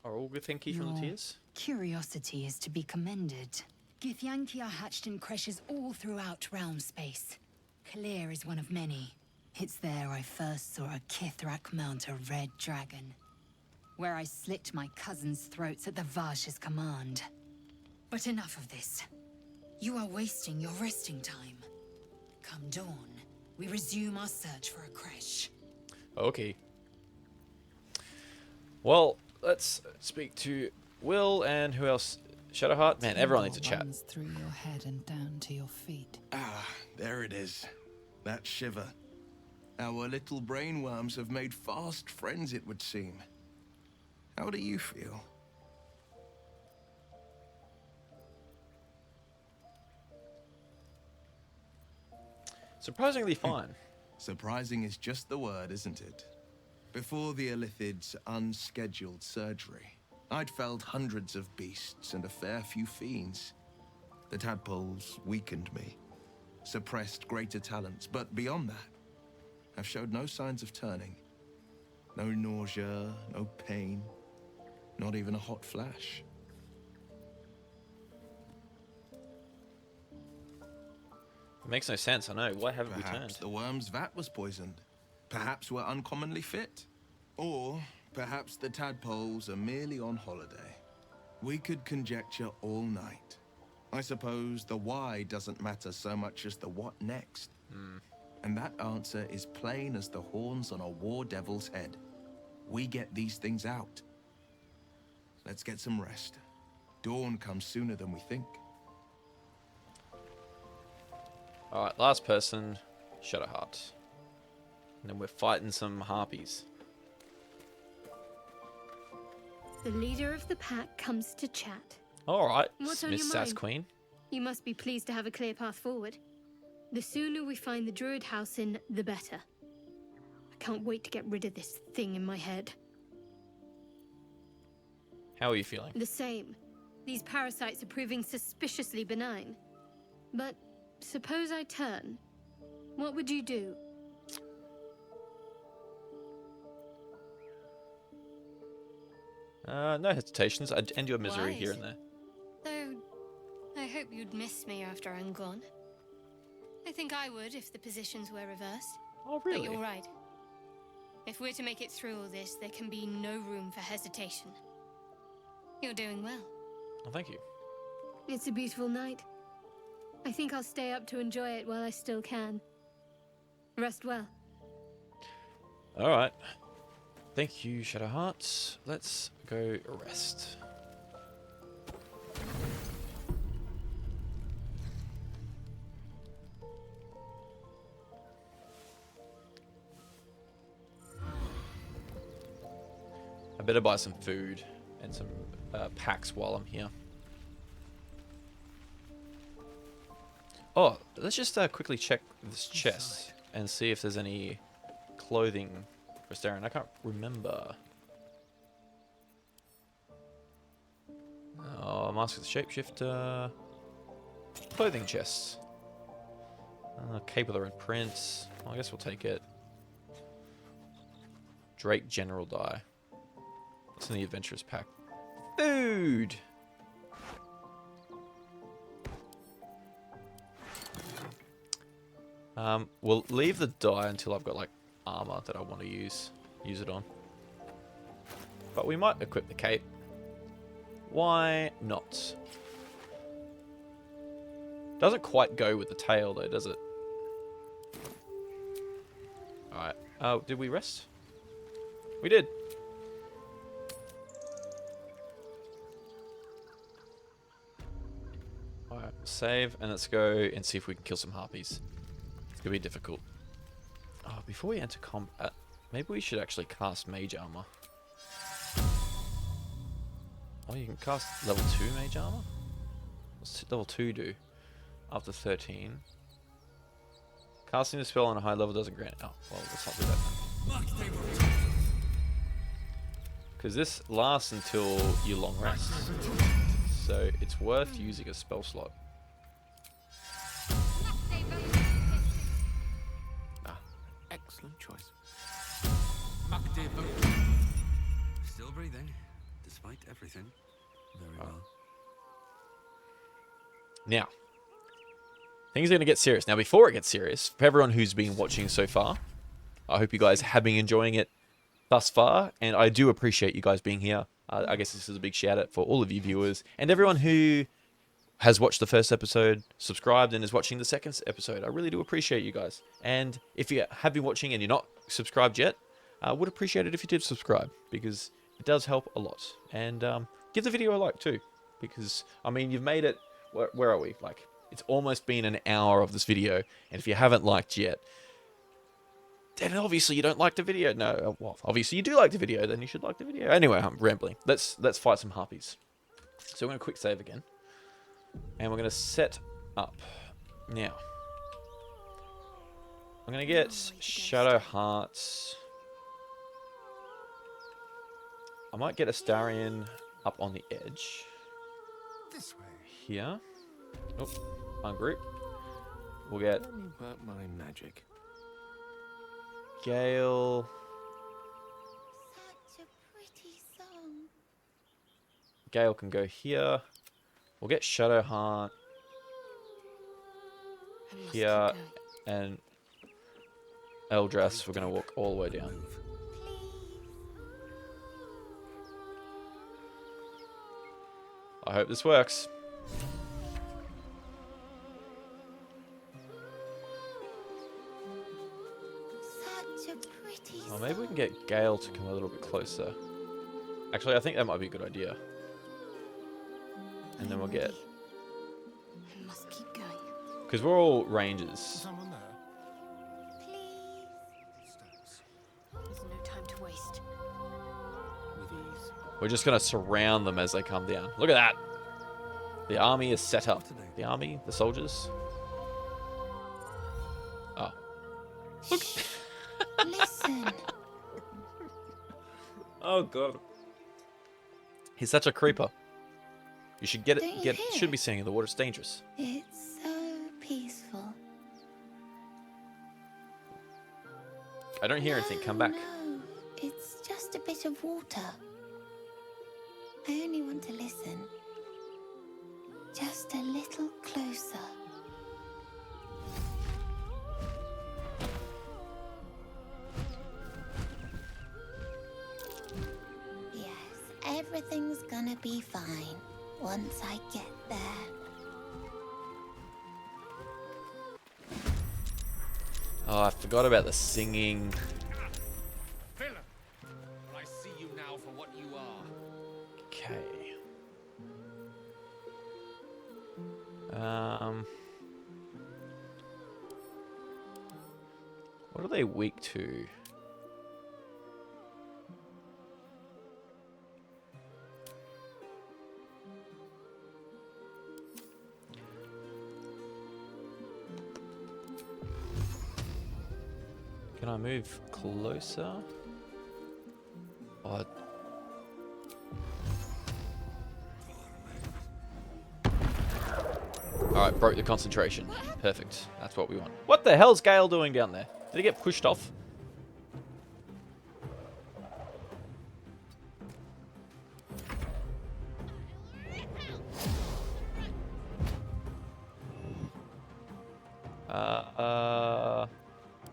Are all good thinky from the Tears? Curiosity is to be commended. Githyanki are hatched in creches all throughout realm space. Clear is one of many. It's there I first saw a Kithrak mount a red dragon. Where I slit my cousins' throats at the Varsh's command. But enough of this. You are wasting your resting time. Come dawn, we resume our search for a creche. Okay. Well, let's speak to Will and who else? Shadowheart? Man, everyone needs to chat. Runs through your head and down to your feet. Ah, there it is. That shiver. Our little brainworms have made fast friends, it would seem. How do you feel? Surprisingly fine. Surprising is just the word, isn't it? Before the Illithid's unscheduled surgery, I'd felled hundreds of beasts and a fair few fiends. The tadpoles weakened me, suppressed greater talents, but beyond that, I've showed no signs of turning. No nausea, no pain, not even a hot flash. It makes no sense, I know. Why haven't we Perhaps turned? the worm's vat was poisoned. Perhaps we're uncommonly fit. Or perhaps the tadpoles are merely on holiday. We could conjecture all night. I suppose the why doesn't matter so much as the what next. And that answer is plain as the horns on a war devil's head. We get these things out. Let's get some rest. Dawn comes sooner than we think. Alright, last person, Shadowheart. And then we're fighting some Harpies. The leader of the pack comes to chat. Alright, What's on Miss your Sass mind? Queen. You must be pleased to have a clear path forward. The sooner we find the druid house in, the better. I can't wait to get rid of this thing in my head. How are you feeling? The same. These parasites are proving suspiciously benign. But suppose I turn. What would you do? No hesitations. I'd end your misery here and Wise. there. Though, I hope you'd miss me after I'm gone. I think I would if the positions were reversed. Oh, really? But you're right. If we're to make it through all this, there can be no room for hesitation. You're doing well. Oh, thank you. It's a beautiful night. I think I'll stay up to enjoy it while I still can. Rest well. Alright. Thank you, Shadowheart. Let's go rest. I better buy some food and some packs while I'm here. Oh, let's just quickly check this chest and see if there's any clothing for Staren. I can't remember. Oh, Mask of the Shapeshifter. Clothing chests. Cape of the Red Prince. Well, I guess we'll take it. Drake General Die. What's in the Adventurers pack? Food! We'll leave the die until I've got like armor that I want to use it on. But we might equip the cape. Why not? Doesn't quite go with the tail though, does it? Alright. Oh, did we rest? We did. Alright, save and let's go and see if we can kill some harpies. It's gonna be difficult. Oh, before we enter combat, maybe we should actually cast mage armor. Oh, you can cast level 2 mage armor? What's level 2 do? After 13. Casting the spell on a high level doesn't grant... Oh, well, let's not do that then. Because this lasts until you long rest. So it's worth using a spell slot. Excellent choice. Still breathing, despite everything. Very well. Now, things are going to get serious. Now, before it gets serious, for everyone who's been watching so far, I hope you guys have been enjoying it thus far, and I do appreciate you guys being here. I guess this is a big shout out for all of you viewers, and everyone who has watched the first episode, subscribed, and is watching the second episode. I really do appreciate you guys. And if you have been watching and you're not subscribed yet, I would appreciate it if you did subscribe, because it does help a lot. And give the video a like too, because, I mean, you've made it... Where are we? Like, it's almost been an hour of this video, and if you haven't liked yet, then obviously you don't like the video. No, well, obviously you do like the video, then you should like the video. Anyway, I'm rambling. Let's fight some harpies. So we're going to quick save again. And we're going to set up. Now, I'm going to get Shadow Hearts. I might get Astarion up on the edge. This way. Here. Oh, ungroup. We'll get Let me work my magic. Gale. Such a pretty song. Gale can go here. We'll get Shadowheart here, and Eldrath, we're going to walk all the way down. I hope this works. Such a pretty Well, maybe we can get Gale to come a little bit closer. Actually, I think that might be a good idea. And then we'll get... I must keep going. Because we're all rangers. Someone there? There's no time to waste. With ease. We're just going to surround them as they come down. Look at that. The army is set up. The army, the soldiers. Oh. Look. Listen. Oh, God. He's such a creeper. You should get it. Don't you Get. hear Should be staying in the water. It's dangerous. It's so peaceful. I don't hear anything. Come back. No, it's just a bit of water. I only want to listen. Just a little closer. Yes, everything's gonna be fine once I get there. Oh, I forgot about the singing. What are they weak to? Can I move closer? Oh, alright, broke the concentration. Perfect. That's what we want. What the hell's Gale doing down there? Did he get pushed off?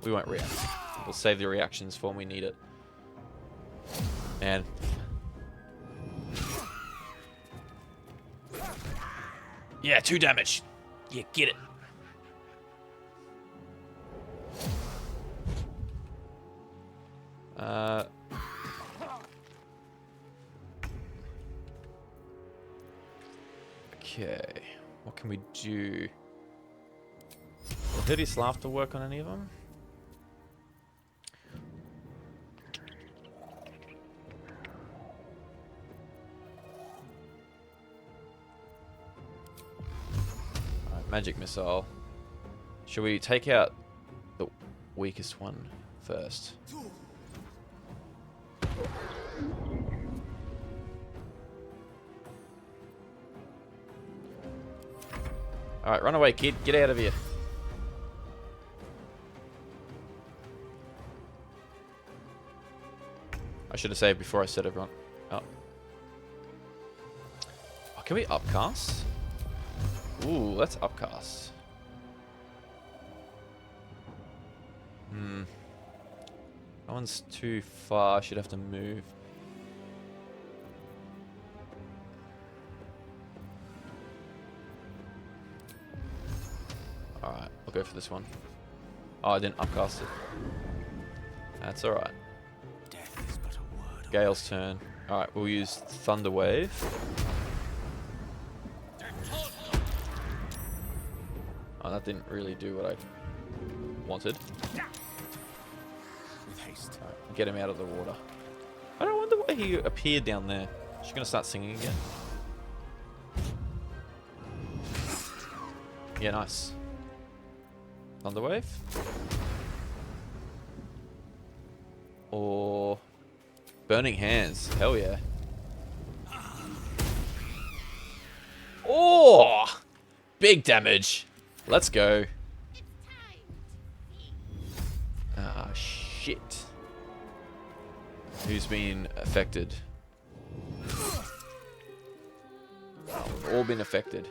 We won't react. We'll save the reactions for when we need it. Man. Yeah, 2 damage. Yeah, get it. Okay. What can we do? Will Hideous Laughter work on any of them? Magic Missile. Should we take out the weakest one first? Alright, run away, kid. Get out of here. I should have saved before I set everyone up. Oh, can we upcast? Ooh, let's upcast. That one's too far. I should have to move. Alright, I'll go for this one. Oh, I didn't upcast it. That's alright. Gale's turn. Alright, we'll use Thunder Wave. Oh, that didn't really do what I wanted. Right, get him out of the water. I don't wonder why he appeared down there. She's gonna start singing again. Yeah, nice. Thunder Wave. Or Burning Hands. Hell yeah. Oh! Big damage. Let's go. Ah, shit. Who's been affected? Oh, we've all been affected.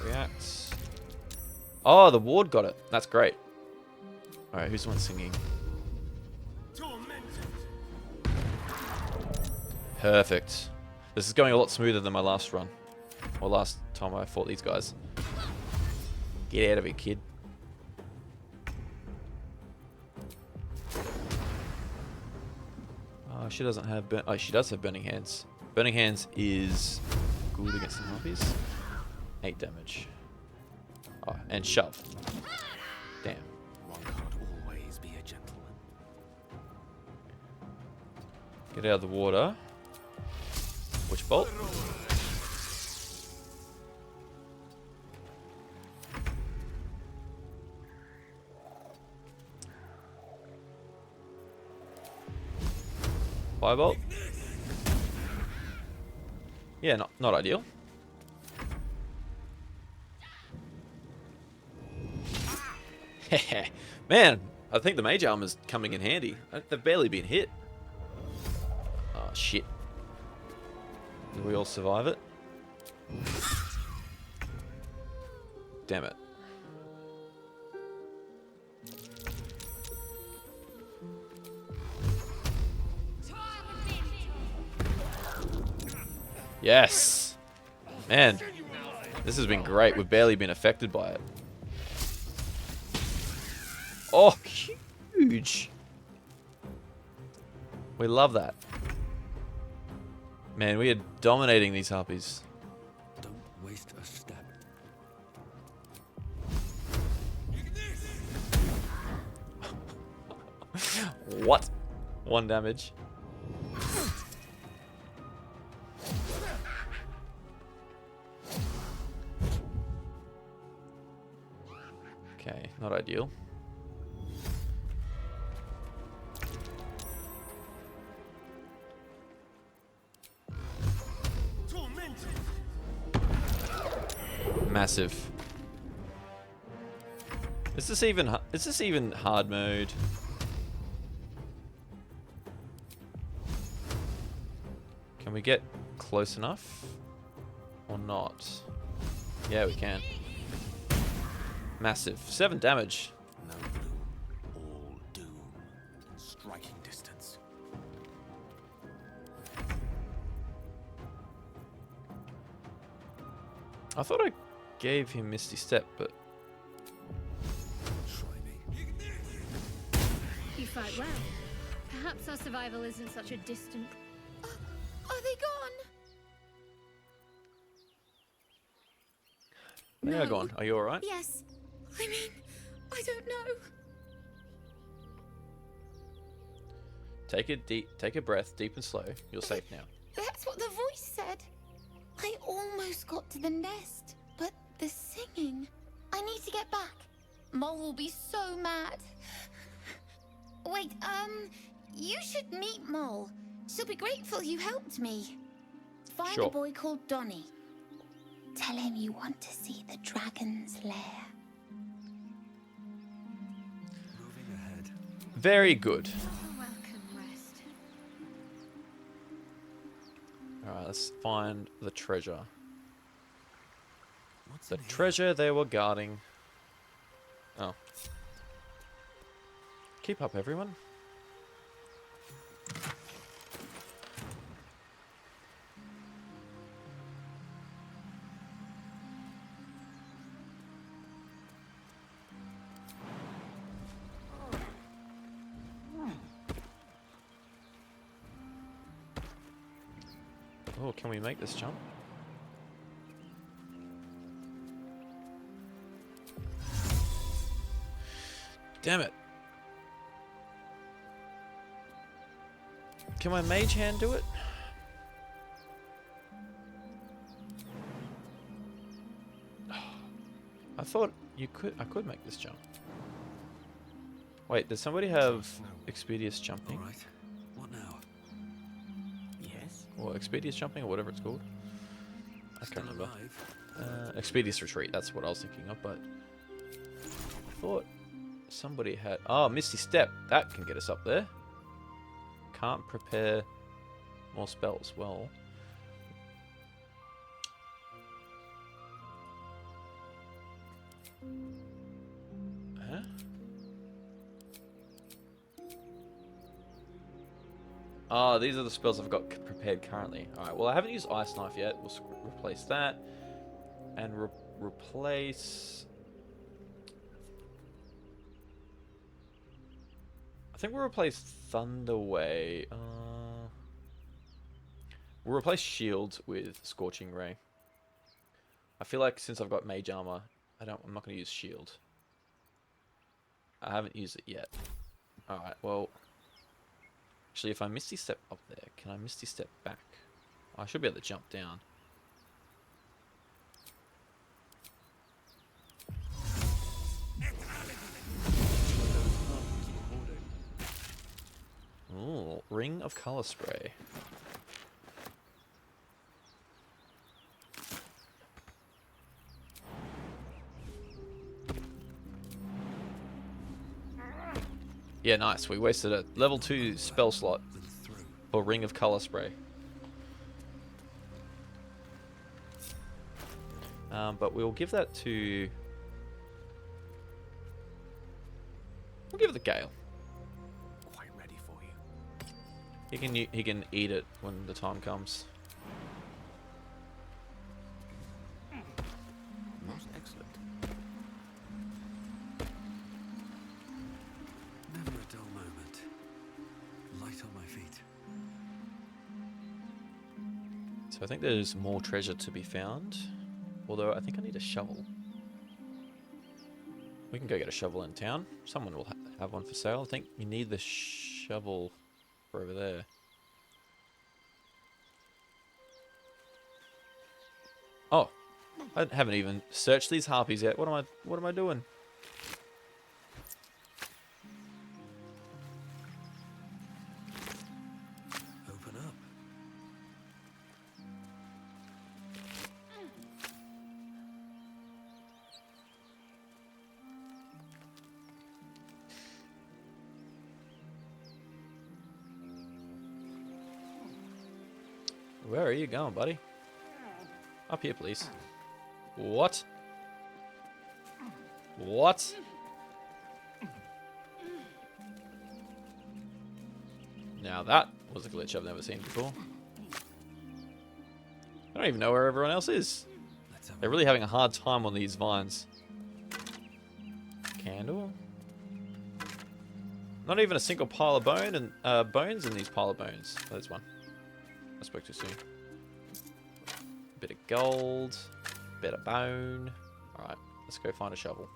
Reacts. Oh, the ward got it. That's great. Alright, who's the one singing? Perfect. This is going a lot smoother than my last run. Or last time I fought these guys. Get out of it, kid. Oh, she doesn't have... Oh, she does have Burning Hands. Burning Hands is good against the Harpies. 8 damage. Oh, and shove. Damn. One can't always be a gentleman. Get out of the water. Witch Bolt. Firebolt. Yeah, not ideal. Man, I think the mage armor's coming in handy. They've barely been hit. Oh, shit. Did we all survive it? Damn it. Yes! Man, this has been great. We've barely been affected by it. Oh, huge. We love that. Man, we are dominating these harpies. Don't waste a step. What? 1 damage. Okay, not ideal. Massive. Is this even hard mode? Can we get close enough or not? Yeah, we can. Massive. 7 damage. No blue, all doom. Striking distance. I thought I gave him Misty Step, but You fight well. Perhaps our survival isn't such a distant... Are they gone? they are gone. Are you alright? Yes. I mean, I don't know. Take a breath, deep and slow. You're safe now. That's what the voice said. I almost got to the nest, but the singing. I need to get back. Mole will be so mad. Wait, you should meet Mole. She'll be grateful you helped me. Find a boy called Donny. Tell him you want to see the dragon's lair. Very good. Alright, let's find the treasure. The treasure they were guarding. Oh. Keep up, everyone. Oh, can we make this jump? Damn it. Can my mage hand do it? I thought I could make this jump. Wait, does somebody have expeditious jumping? Alright. What now? Yes? Or expeditious jumping, or whatever it's called. I can't remember. Alive? Expeditious retreat, that's what I was thinking of, but I thought somebody had... Oh, Misty Step. That can get us up there. Can't prepare more spells. Well... Huh? Oh, these are the spells I've got prepared currently. Alright, well I haven't used Ice Knife yet. We'll replace that. And replace... I think we'll replace Thunderway. We'll replace Shield with Scorching Ray. I feel like since I've got Mage Armor, I'm not going to use Shield. I haven't used it yet. Alright, well... Actually, if I Misty Step up there, can I Misty Step back? I should be able to jump down. Ooh, Ring of Color Spray. Yeah, nice. We wasted a level 2 spell slot for Ring of Color Spray. But we'll give that to... We'll give it to Gale. Quite ready for you. He can eat it when the time comes. Most excellent. feet. So I think there's more treasure to be found. Although I think I need a shovel. We can go get a shovel in town. Someone will have one for sale. I think you need the shovel for over there. Oh, I haven't even searched these harpies yet. What am I doing? Open up. Where are you going, buddy? Up here, please. What? What? Now that was a glitch I've never seen before. I don't even know where everyone else is. They're really having a hard time on these vines. Candle. Not even a single pile of bones in these pile of bones. Oh, there's one. I spoke too soon. Bit of gold, bit of bone. Alright, let's go find a shovel.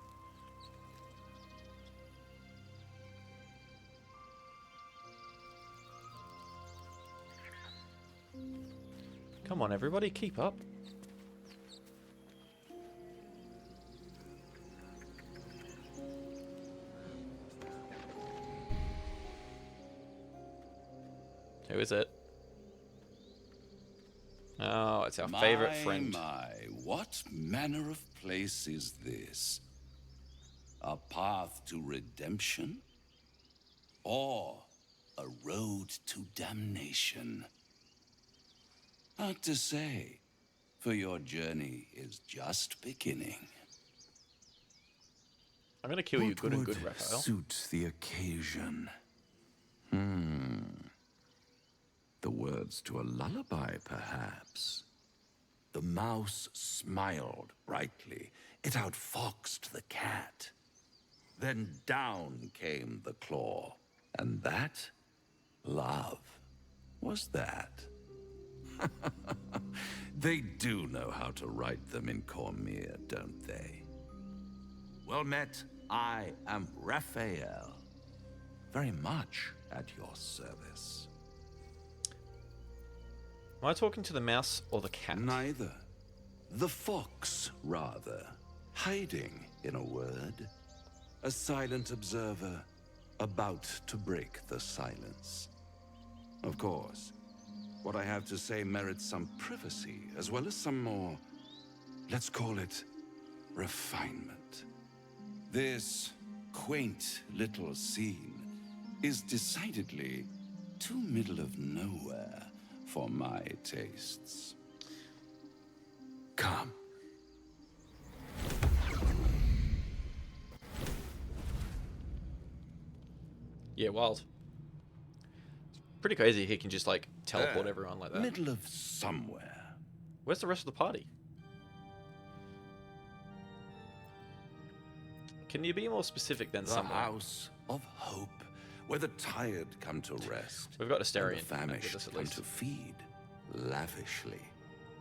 Come on, everybody, keep up. Who is it? Oh, it's our favorite friend. My, what manner of place is this? A path to redemption? Or a road to damnation? Hard to say, for your journey is just beginning. I'm gonna kill you good and good, Raphael. Suit the occasion. The words to a lullaby, perhaps. The mouse smiled brightly. It outfoxed the cat. Then down came the claw. And that? Love. Was that? They do know how to write them in Cormier, don't they? Well met, I am Raphael. Very much at your service. Am I talking to the mouse or the cat? Neither. The fox, rather. Hiding, in a word. A silent observer, about to break the silence. Of course, what I have to say merits some privacy, as well as some more, let's call it, refinement. This quaint little scene is decidedly too middle of nowhere for my tastes. Come. Yeah, wild. It's pretty crazy he can just like teleport everyone like that. Middle of somewhere. Where's the rest of the party? Can you be more specific than The somewhere? house of hope, where the tired come to rest. We've got Asterion and the famished with us at come least. to feed lavishly.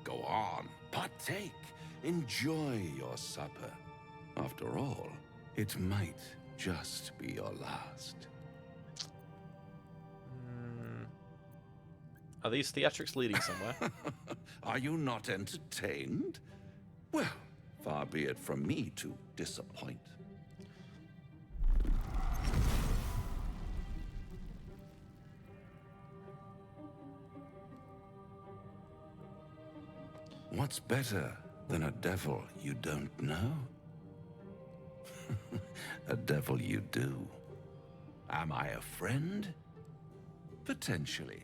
Go on, partake, enjoy your supper. After all, it might just be your last. Are these theatrics leading somewhere? Are you not entertained? Well, far be it from me to disappoint. What's better than a devil you don't know? A devil you do. Am I a friend? Potentially.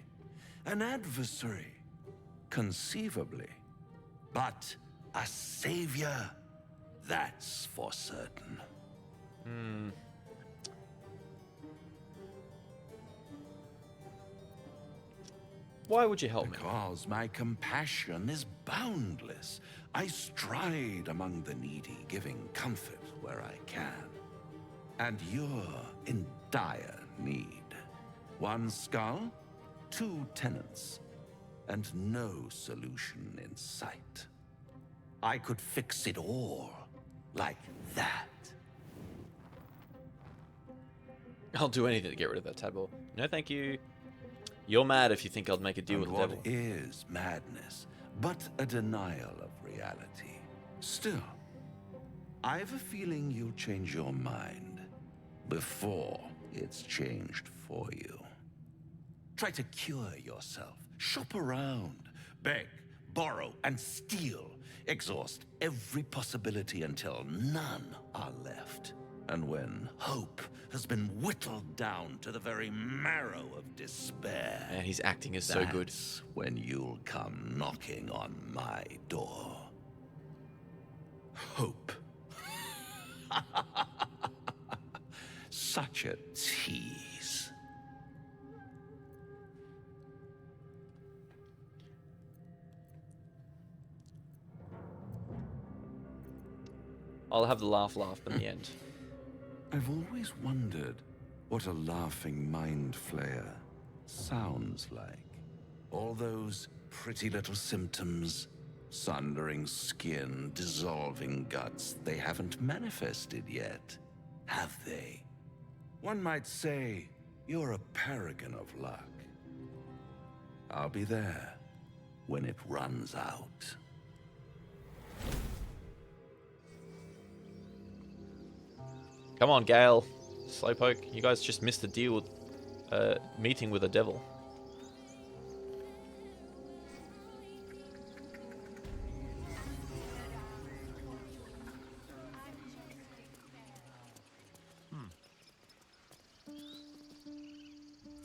An adversary? Conceivably. But a savior? That's for certain. Why would you help me? Because my compassion is boundless. I stride among the needy, giving comfort where I can. And you're in dire need. One skull? 2 tenants, and no solution in sight. I could fix it all like that. I'll do anything to get rid of that tadpole. No, thank you. You're mad if you think I'll make a deal with the What devil. is madness but a denial of reality? Still, I have a feeling you'll change your mind before it's changed for you. Try to cure yourself. Shop around. Beg, borrow, and steal. Exhaust every possibility until none are left. And when hope has been whittled down to the very marrow of despair... Man, his acting is so good. That's when you'll come knocking on my door. Hope. Such a tease. I'll have the laugh in the end. I've always wondered what a laughing mind flayer sounds like. All those pretty little symptoms, sundering skin, dissolving guts, they haven't manifested yet, have they? One might say you're a paragon of luck. I'll be there when it runs out. Come on, Gale. Slowpoke, you guys just missed the deal with meeting with a devil.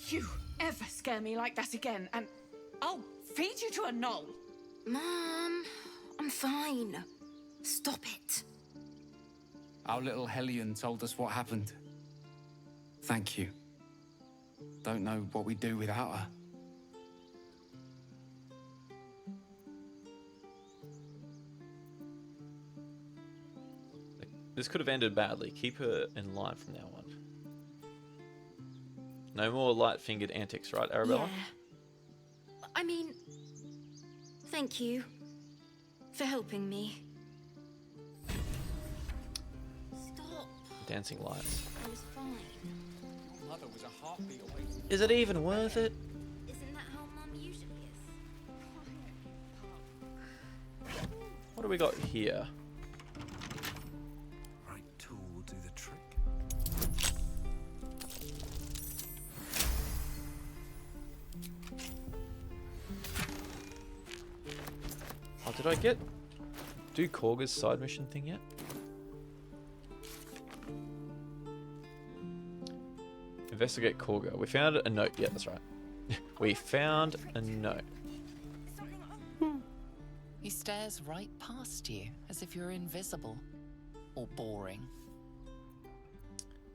You ever scare me like that again, and I'll feed you to a knoll. Mom, I'm fine. Stop it. Our little Hellion told us what happened. Thank you. Don't know what we'd do without her. This could have ended badly. Keep her in line from now on. No more light-fingered antics, right, Arabella? Yeah. I mean, thank you for helping me. Stop. Dancing lights. I was fine. Your mother was a heartbeat away. Is it even worth it? Isn't that how Mum usually is? What do we got here? Right tool will do the trick. Oh, did I do Korga's side mission thing yet? Investigate Korga. We found a note. Yeah, that's right. We found a note. He stares right past you, as if you're invisible. Or boring.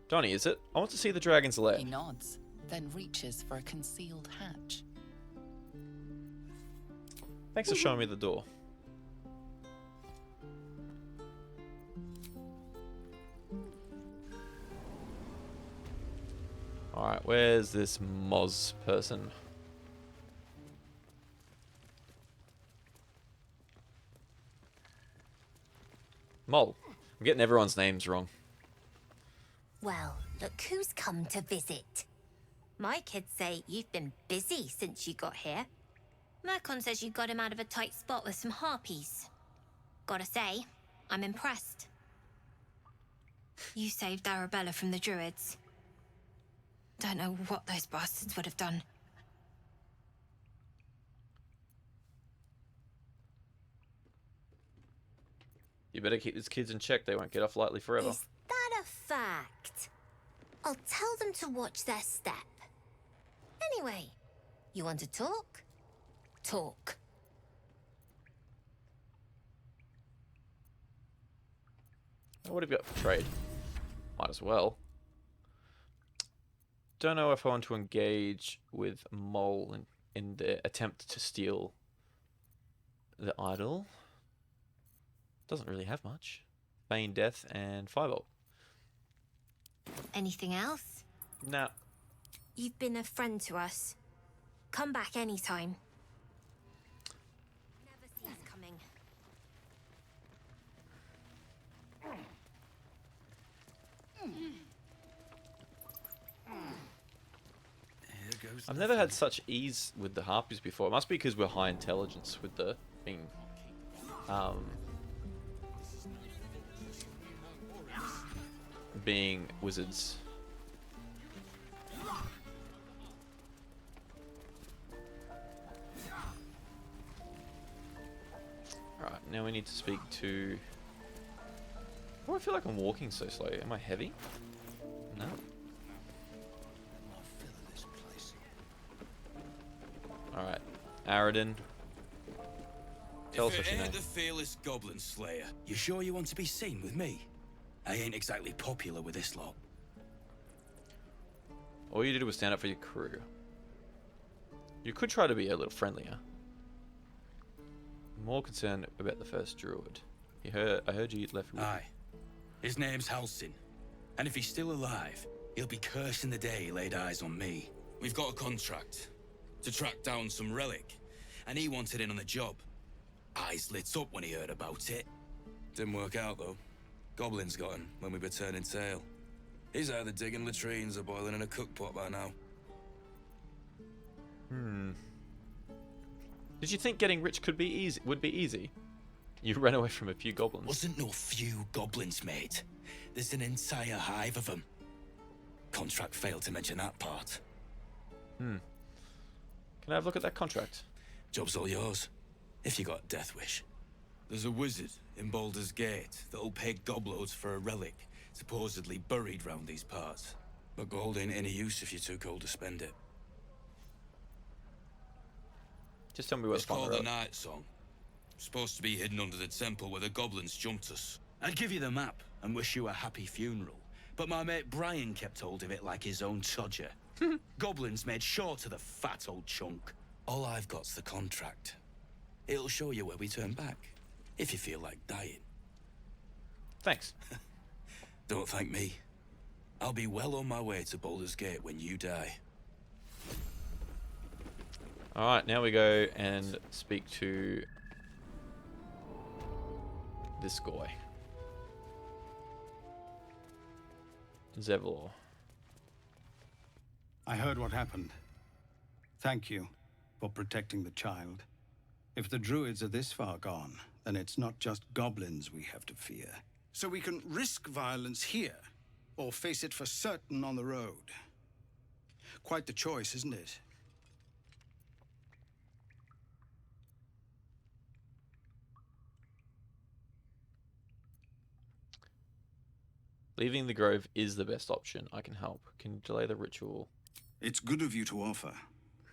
Donnie, is it? I want to see the dragon's lair. He nods, then reaches for a concealed hatch. Thanks for showing me the door. Alright, where's this Moz person? Mol. I'm getting everyone's names wrong. Well, look who's come to visit. My kids say you've been busy since you got here. Mercon says you got him out of a tight spot with some Harpies. Gotta say, I'm impressed. You saved Arabella from the Druids. Don't know what those bastards would have done. You better keep these kids in check. They won't get off lightly forever. Is that a fact? I'll tell them to watch their step. Anyway, you want to talk? Talk. What have you got for trade? Might as well. Don't know if I want to engage with Mole in the attempt to steal the idol. Doesn't really have much. Feign Death and Firebolt. Anything else? Nah. You've been a friend to us. Come back anytime. Never sees coming. I've never had such ease with the Harpies before. It must be because we're high intelligence with the being being wizards. Alright, now we need to speak to... Oh, I feel like I'm walking so slow. Am I heavy? No. Alright, Aradin. Tell us what you know. The fearless Goblin Slayer, you sure you want to be seen with me? I ain't exactly popular with this lot. All you did was stand up for your crew. You could try to be a little friendlier. More concerned about the first druid. I heard you left with... Aye. His name's Halsin. And if he's still alive, he'll be cursing the day he laid eyes on me. We've got a contract to track down some relic, and he wanted in on the job. Eyes lit up when he heard about it. Didn't work out, though. Goblins got him when we were turning tail. He's either digging latrines or boiling in a cookpot by now. Did you think getting rich would be easy? You ran away from a few goblins. Wasn't no few goblins, mate. There's an entire hive of them. Contract failed to mention that part. Can I have a look at that contract? Job's all yours, if you got a death wish. There's a wizard in Baldur's Gate that'll pay gobloads for a relic supposedly buried round these parts. But gold ain't any use if you're too cold to spend it. Just tell me what's called the Night Song. Supposed to be hidden under the temple where the goblins jumped us. I'd give you the map and wish you a happy funeral, but my mate Brian kept hold of it like his own Todger. Goblins made sure to the fat old chunk. All I've got's the contract. It'll show you where we turn back, if you feel like dying. Thanks. Don't thank me. I'll be well on my way to Baldur's Gate when you die. Alright, now we go and speak to this guy. Zevlor. I heard what happened. Thank you for protecting the child. If the druids are this far gone, then it's not just goblins we have to fear. So we can risk violence here, or face it for certain on the road. Quite the choice, isn't it? Leaving the grove is the best option. I can help. Can you delay the ritual? It's good of you to offer,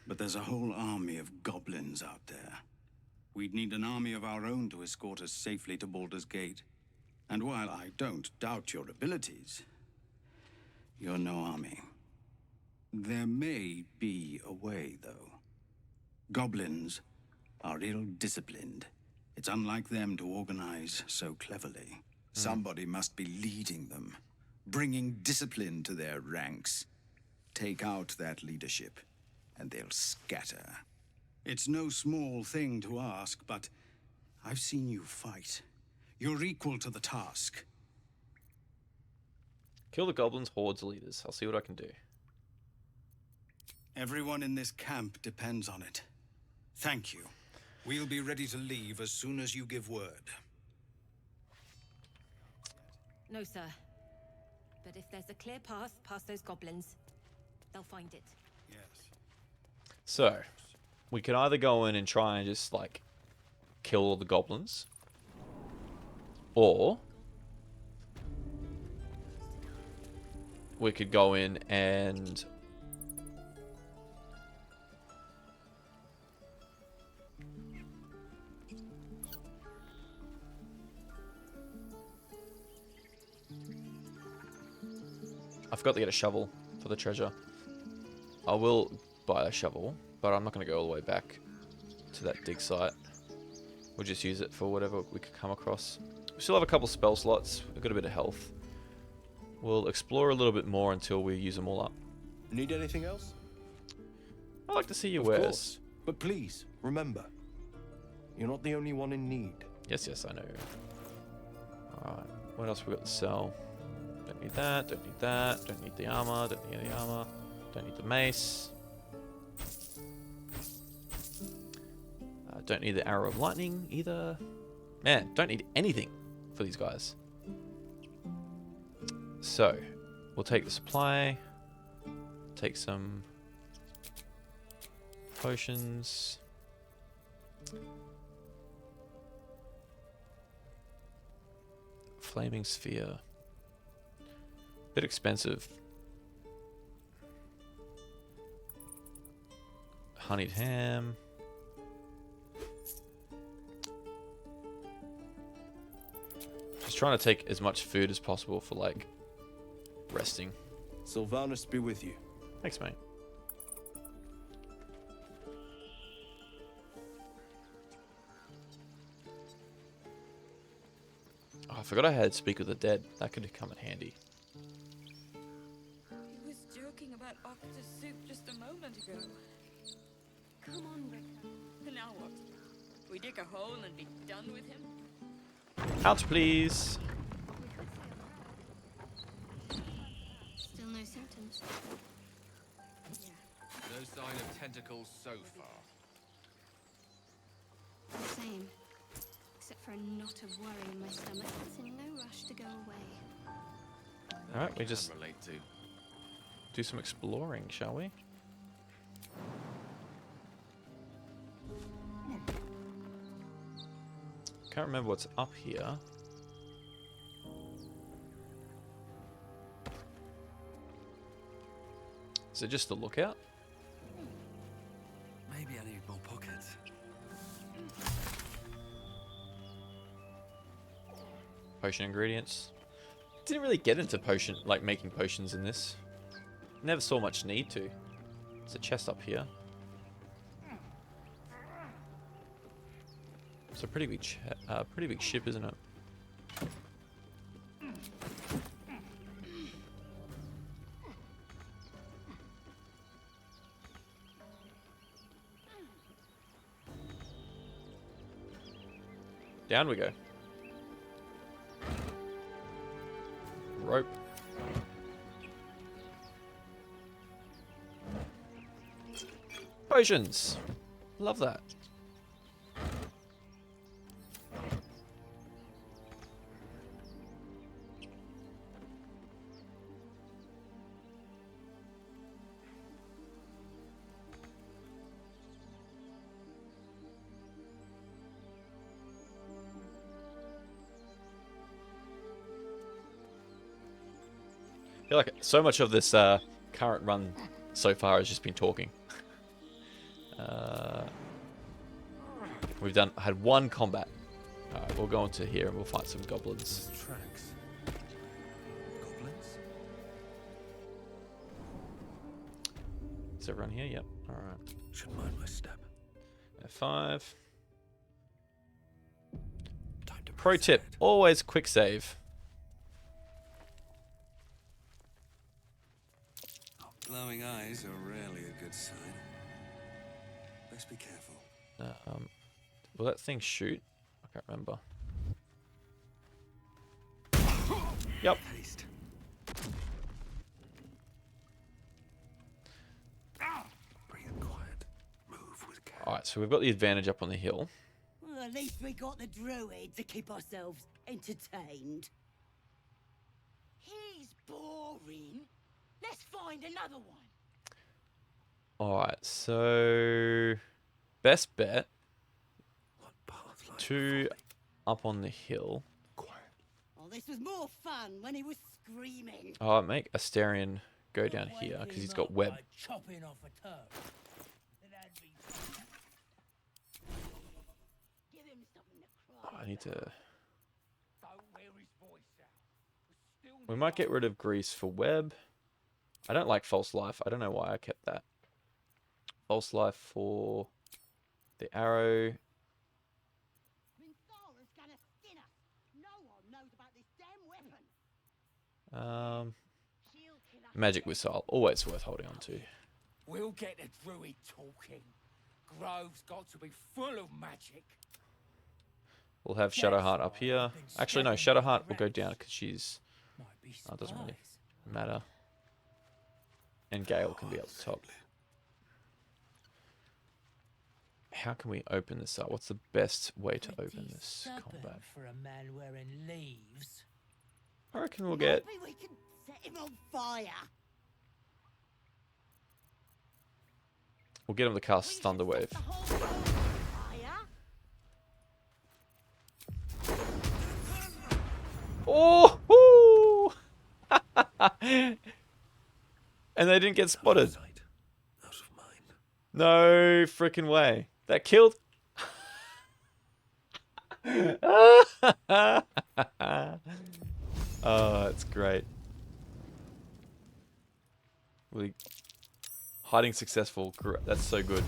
but there's a whole army of goblins out there. We'd need an army of our own to escort us safely to Baldur's Gate. And while I don't doubt your abilities, you're no army. There may be a way, though. Goblins are ill-disciplined. It's unlike them to organize so cleverly. Somebody must be leading them, bringing discipline to their ranks. Take out that leadership, and they'll scatter. It's no small thing to ask, but I've seen you fight. You're equal to the task. Kill the goblins, hordes, leaders. I'll see what I can do. Everyone in this camp depends on it. Thank you. We'll be ready to leave as soon as you give word. No, sir. But if there's a clear path past those goblins, they'll find it. Yes. So, we can either go in and try and just, like, kill all the goblins. Or we could go in and I forgot to get a shovel for the treasure. I will buy a shovel, but I'm not going to go all the way back to that dig site. We'll just use it for whatever we could come across. We still have a couple spell slots. We've got a bit of health. We'll explore a little bit more until we use them all up. Need anything else? I'd like to see your Of wares. course. But please, remember, you're not the only one in need. Yes, yes, I know. Alright, what else we got to sell? Don't need that, don't need that, don't need the armor, don't need the armor, don't need the mace. Don't need the arrow of lightning either. Man, don't need anything for these guys. So, we'll take the supply, take some potions. Flaming sphere. Bit expensive. Honeyed ham. Just trying to take as much food as possible for like resting. Sylvanus be with you. Thanks, mate. Oh, I forgot I had Speak with the Dead. That could come in handy. He was joking about octopus soup just a moment ago. Come on, Ricker. Now what? We dig a hole and be done with him? Out, please. Still no symptoms. No sign of tentacles so far. Same. Except for a knot of worry in my stomach that's in no rush to go away. Alright, we just relate to. do some exploring, shall we? Can't remember what's up here. Is it just the lookout? Maybe I need more pockets. Potion ingredients. Didn't really get into potion, like making potions in this. Never saw much need to. There's a chest up here. It's a pretty big ship, isn't it? Down we go. Rope. Potions. Love that. I feel like so much of this current run so far has just been talking. We've had one combat. Alright, we'll go into here and we'll fight some goblins. Tracks. Goblins? Is everyone here? Yep. Alright. Should mind my step. F5. Pro tip, always quick save. Glowing eyes are rarely a good sign. Best be careful. Will that thing shoot? I can't remember. Yep. Haste. Bring it quiet. Move with care. Alright, so we've got the advantage up on the hill. Well, at least we got the druid to keep ourselves entertained. He's boring. Let's find another one. Alright, so best bet. Two up on the hill. Oh, this was more fun when he was screaming. Oh, make Asterion go down here because he's got web. Chopping off a toe. Give him something to cry. I need to. We might get rid of grease for web. I don't like false life. I don't know why I kept that. False life for the arrow. Magic missile, always worth holding on to. We'll get the druid talking. Grove's got to be full of magic. We'll have Shadowheart up here. Actually, no, Shadowheart will go down because she's... Oh, it doesn't really matter. And Gale can be up the top. How can we open this up? What's the best way to open this combat? For a man wearing leaves. I reckon we'll get... Maybe we can set him on fire. We'll get him to cast Thunderwave. Oh! Woo! And they didn't get spotted. No freaking way. That killed. Oh, it's great. Really hiding successful. That's so good.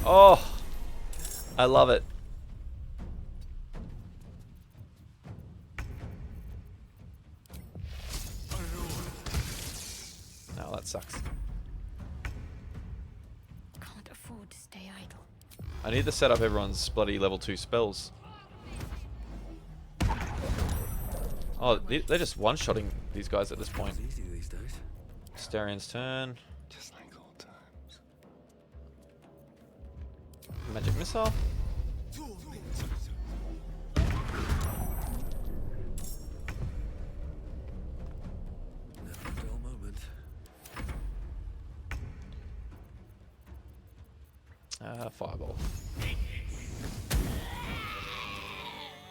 Oh, I love it. No, that sucks. Can't afford to stay idle. I need to set up everyone's bloody level 2 spells. Oh, they're just one-shotting these guys at this point. Astarion's turn. Just like old times. Magic missile. Fireball.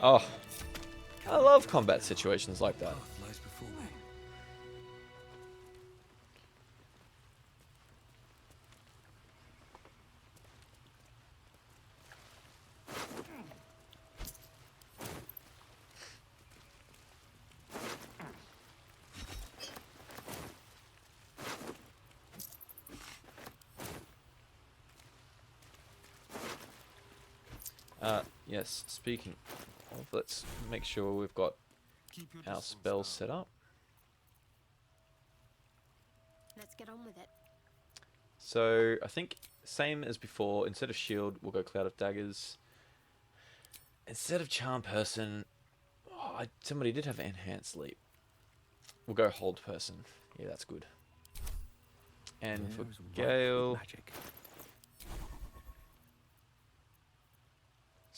Oh, I love combat situations like that. Yes, speaking of, let's make sure we've got our spells set up. Let's get on with it. So, I think same as before, instead of shield, we'll go Cloud of Daggers. Instead of Charm Person, somebody did have Enhanced Leap. We'll go Hold Person. Yeah, that's good. And for Gale...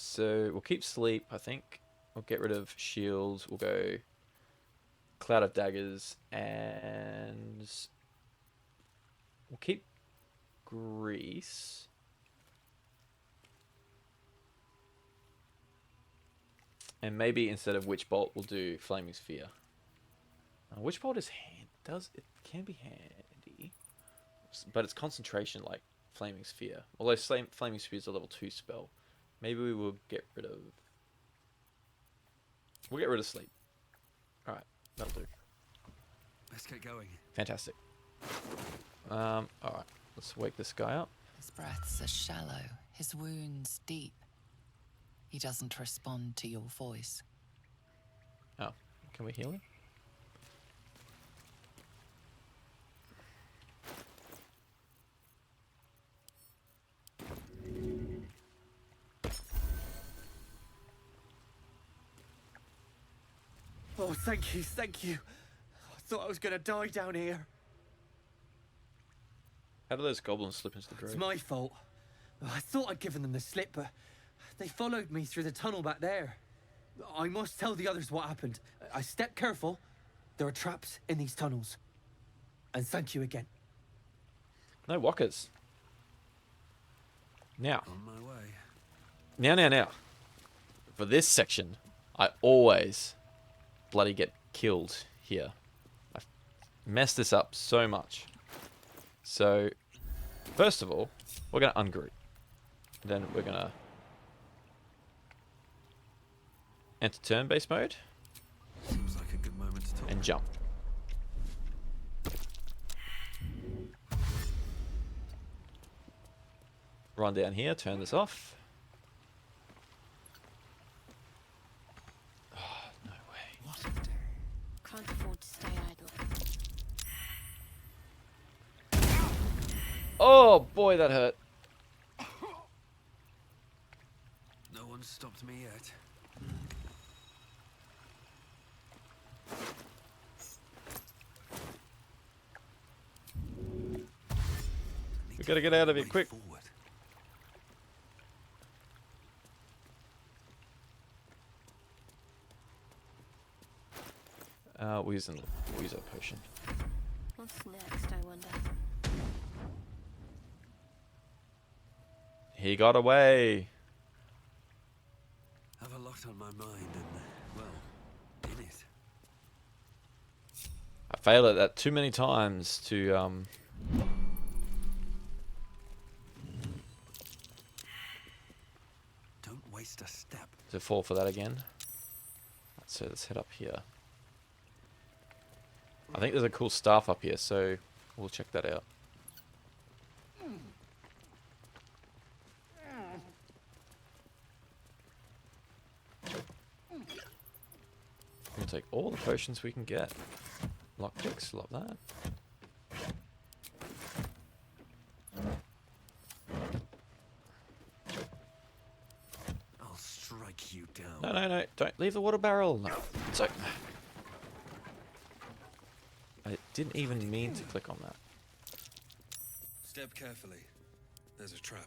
So we'll keep Sleep, I think. We'll get rid of Shields. We'll go Cloud of Daggers. And we'll keep Grease. And maybe instead of Witch Bolt, we'll do Flaming Sphere. Witch Bolt is it can be handy, but it's concentration like Flaming Sphere. Although Flaming Sphere is a level 2 spell. Maybe we will get rid of... We'll get rid of Sleep. Alright, that'll do. Let's get going. Fantastic. Alright, let's wake this guy up. His breaths are shallow, his wounds deep. He doesn't respond to your voice. Oh, can we heal him? Oh, thank you, thank you. I thought I was gonna die down here. How do those goblins slip into the grave? It's my fault. I thought I'd given them the slip, but they followed me through the tunnel back there. I must tell the others what happened. I stepped careful. There are traps in these tunnels. And thank you again. No walkers. Now. On my way. Now. For this section, I always bloody get killed here. I've messed this up so much. So, first of all, we're going to ungroup. Then we're going to enter turn-based mode. Seems like a good moment to talk. And jump. Run down here, turn this off. Can't afford to stay idle. Oh boy, that hurt. No one's stopped me yet. We gotta get out of here quick. We'll use a potion. What's next, I wonder? He got away. Have a lot on my mind and, well, in it. I failed at that too many times to Don't waste a step. to fall for that again. So let's head up here. I think there's a cool staff up here, so we'll check that out. We'll take all the potions we can get. Lockpicks, love that. I'll strike you down. No, no, no, don't leave the water barrel. No. So, I didn't even mean to click on that. Step carefully. There's a trap.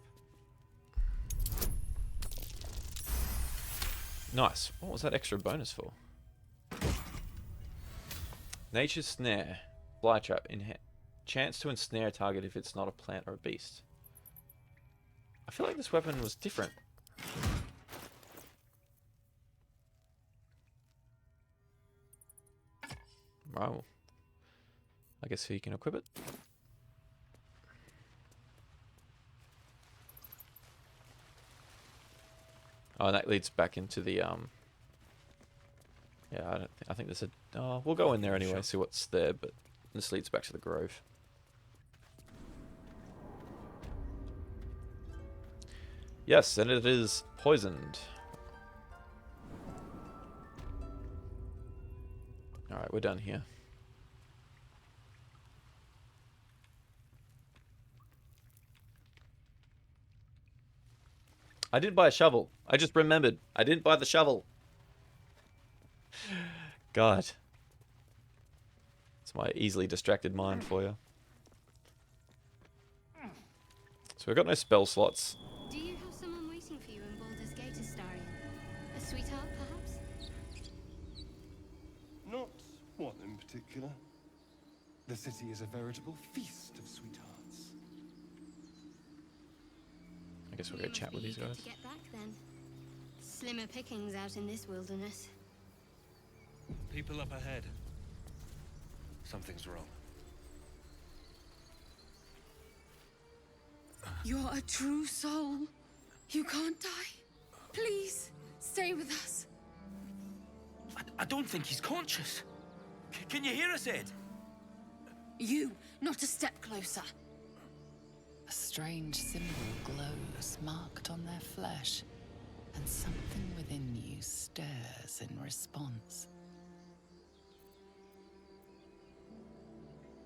Nice. What was that extra bonus for? Nature's Snare. Fly trap. Chance to ensnare a target if it's not a plant or a beast. I feel like this weapon was different. Right. Well, I guess he can equip it. Oh, and that leads back into the yeah, I think there's a. Oh, we'll go in there anyway, see what's there. But this leads back to the grove. Yes, and it is poisoned. All right, we're done here. I did buy a shovel. I just remembered. I didn't buy the shovel. God. It's my easily distracted mind for you. So we've got no spell slots. Do you have someone waiting for you in Baldur's Gate, Astarion? A sweetheart, perhaps? Not one in particular. The city is a veritable feast of sweethearts. I guess we'll go chat with these guys. To get back then. Slimmer pickings out in this wilderness. People up ahead. Something's wrong. You're a true soul. You can't die. Please, stay with us. I don't think he's conscious. Can you hear us, Ed? You, not a step closer. A strange symbol glows, marked on their flesh, and something within you stirs in response.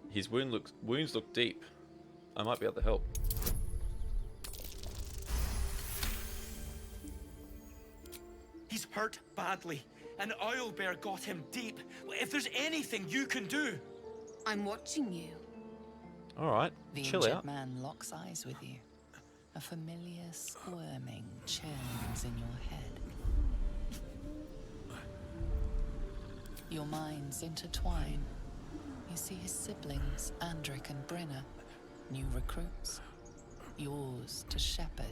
His wounds look deep. I might be able to help. He's hurt badly, and Owlbear got him deep. If there's anything you can do... I'm watching you. Alright, The chill injured out. man locks eyes with you. A familiar squirming churns in your head. Your minds intertwine. You see his siblings, Andric and Brenna, new recruits, yours to shepherd.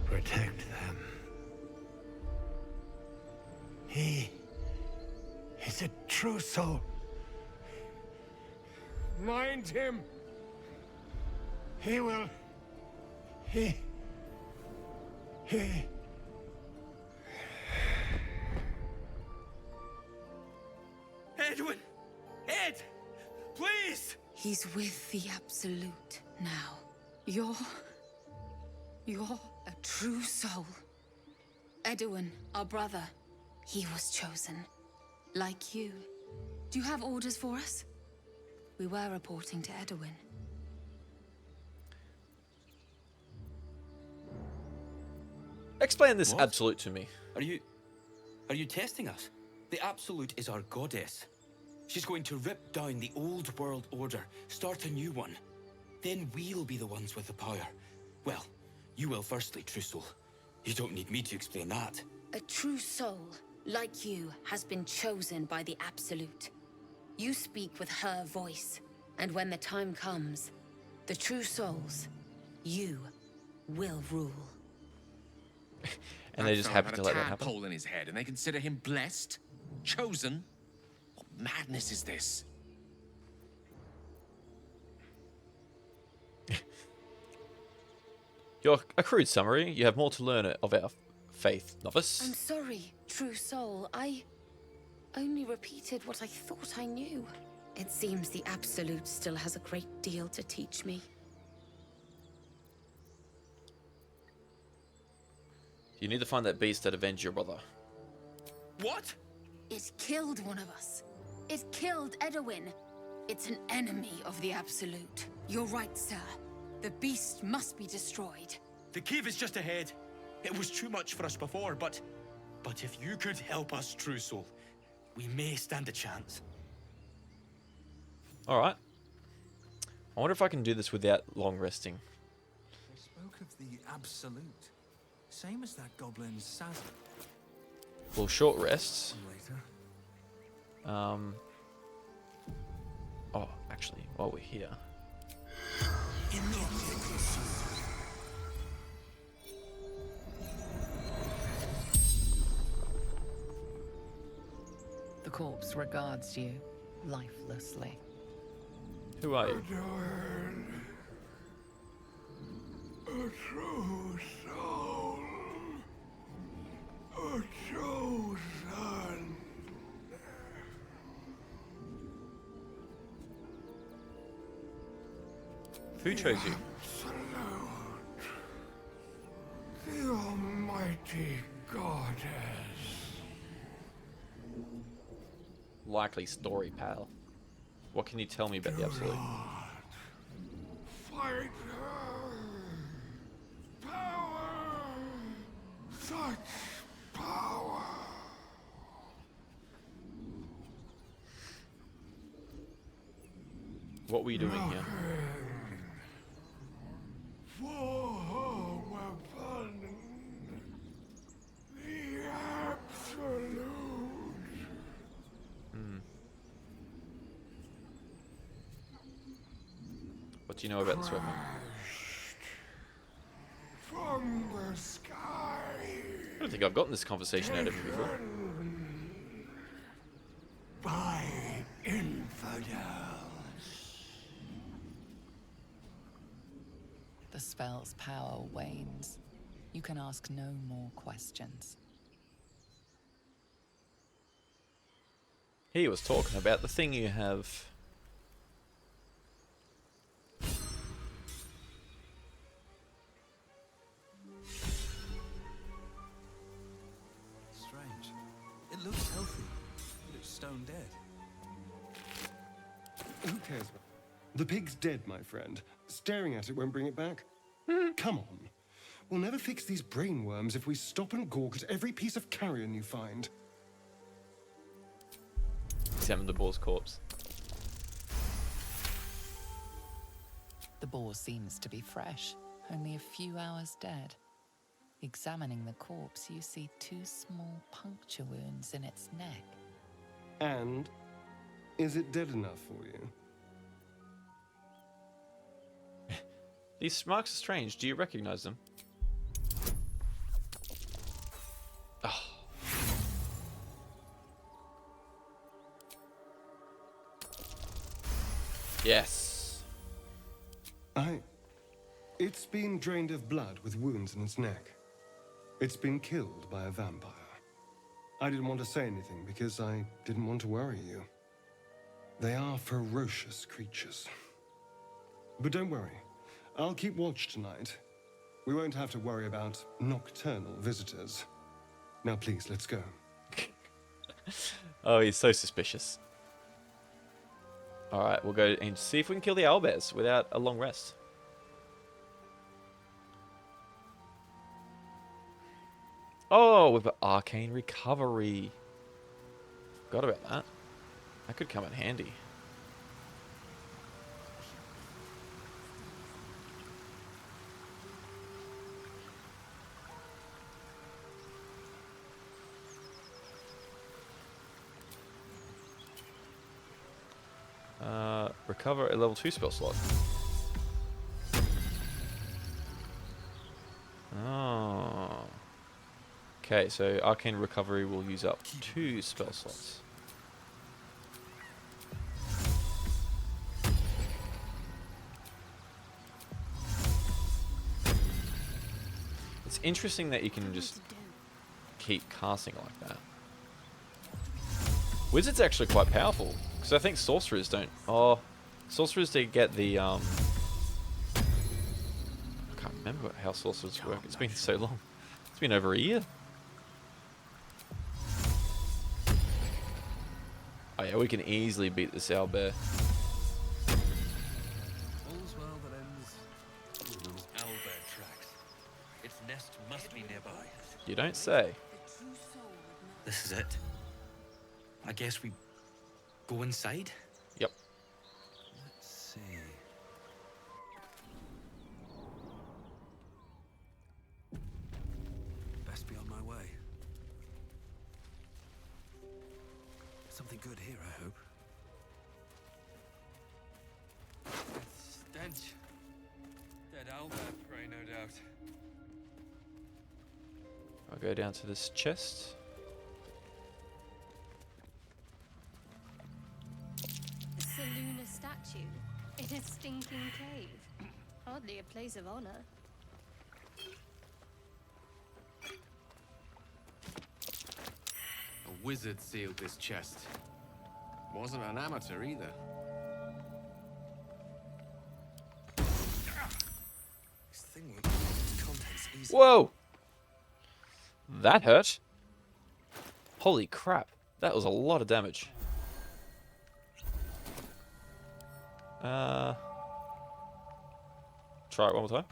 Protect them. He is a true soul. Mind him. He will. He. Edwin! Ed! Please! He's with the Absolute now. You're a true soul. Edwin, our brother, he was chosen. Like you. Do you have orders for us? We were reporting to Edwin. Explain this What? absolute to me. Are you testing us? The Absolute is our goddess. She's going to rip down the old world order, start a new one. Then we'll be the ones with the power. Well, you will firstly, true soul. You don't need me to explain that. A true soul, like you, has been chosen by the Absolute. You speak with her voice, and when the time comes, the true souls, you will rule. And they're just happy to let that happen. Tadpole in his head, and they consider him blessed, chosen. What madness is this? Your crude summary. You have more to learn of our faith, novice. I'm sorry, true soul. I only repeated what I thought I knew. It seems the Absolute still has a great deal to teach me. You need to find that beast that avenged your brother. What? It killed one of us. It killed Edwin. It's an enemy of the Absolute. You're right, sir. The beast must be destroyed. The cave is just ahead. It was too much for us before, but if you could help us, true soul, we may stand a chance. Alright. I wonder if I can do this without long resting. They spoke of the Absolute. Same as that goblin's Sazza. Well, short rests. Later. Oh, actually, while we're here. The corpse regards you lifelessly. Who are you? A true soul. A chosen. Who chose you? Salute the almighty goddess. Likely story, pal. What can you tell me about the Absolute? Fight her. Power. Such power. What were you doing here? For her weapon. The Absolute. What do you know about this weapon? From the sky. I don't think I've gotten this conversation out of you before. By infidels. The spell's power wanes. You can ask no more questions. He was talking about the thing you have. Strange. It looks healthy, but it's stone dead. Who cares? The pig's dead, my friend. Staring at it won't bring it back. Come on. We'll never fix these brain worms if we stop and gawk at every piece of carrion you find. Examine the boar's corpse. The boar seems to be fresh, only a few hours dead. Examining the corpse, you see 2 small puncture wounds in its neck. And is it dead enough for you? These marks are strange. Do you recognize them? Oh. Yes. It's been drained of blood with wounds in its neck. It's been killed by a vampire. I didn't want to say anything because I didn't want to worry you. They are ferocious creatures. But don't worry. I'll keep watch tonight. We won't have to worry about nocturnal visitors. Now please, let's go. Oh, he's so suspicious. Alright, we'll go and see if we can kill the owlbears without a long rest. Oh, we've got arcane recovery. Forgot about that. That could come in handy. Recover a level 2 spell slot. Oh. Okay, so arcane recovery will use up 2 spell slots. It's interesting that you can just keep casting like that. Wizard's actually quite powerful, because I think sorcerers don't. Oh, sorcerers do get the I can't remember how sorcerers work. It's been so long. It's been over a year. Oh yeah, we can easily beat this owlbear. All's well that ends. Owlbear tracks. Its nest must be nearby. You don't say. This is it. I guess we go inside? Yep. Let's see. Best be on my way. Something good here, I hope. Stench. Dead owlbear prey, no doubt. I'll go down to this chest. A Selûne statue in a stinking cave. Hardly a place of honor. A wizard sealed this chest. Wasn't an amateur either. This thing won't hold its contents easily. Whoa! That hurt. Holy crap. That was a lot of damage. Try it one more time.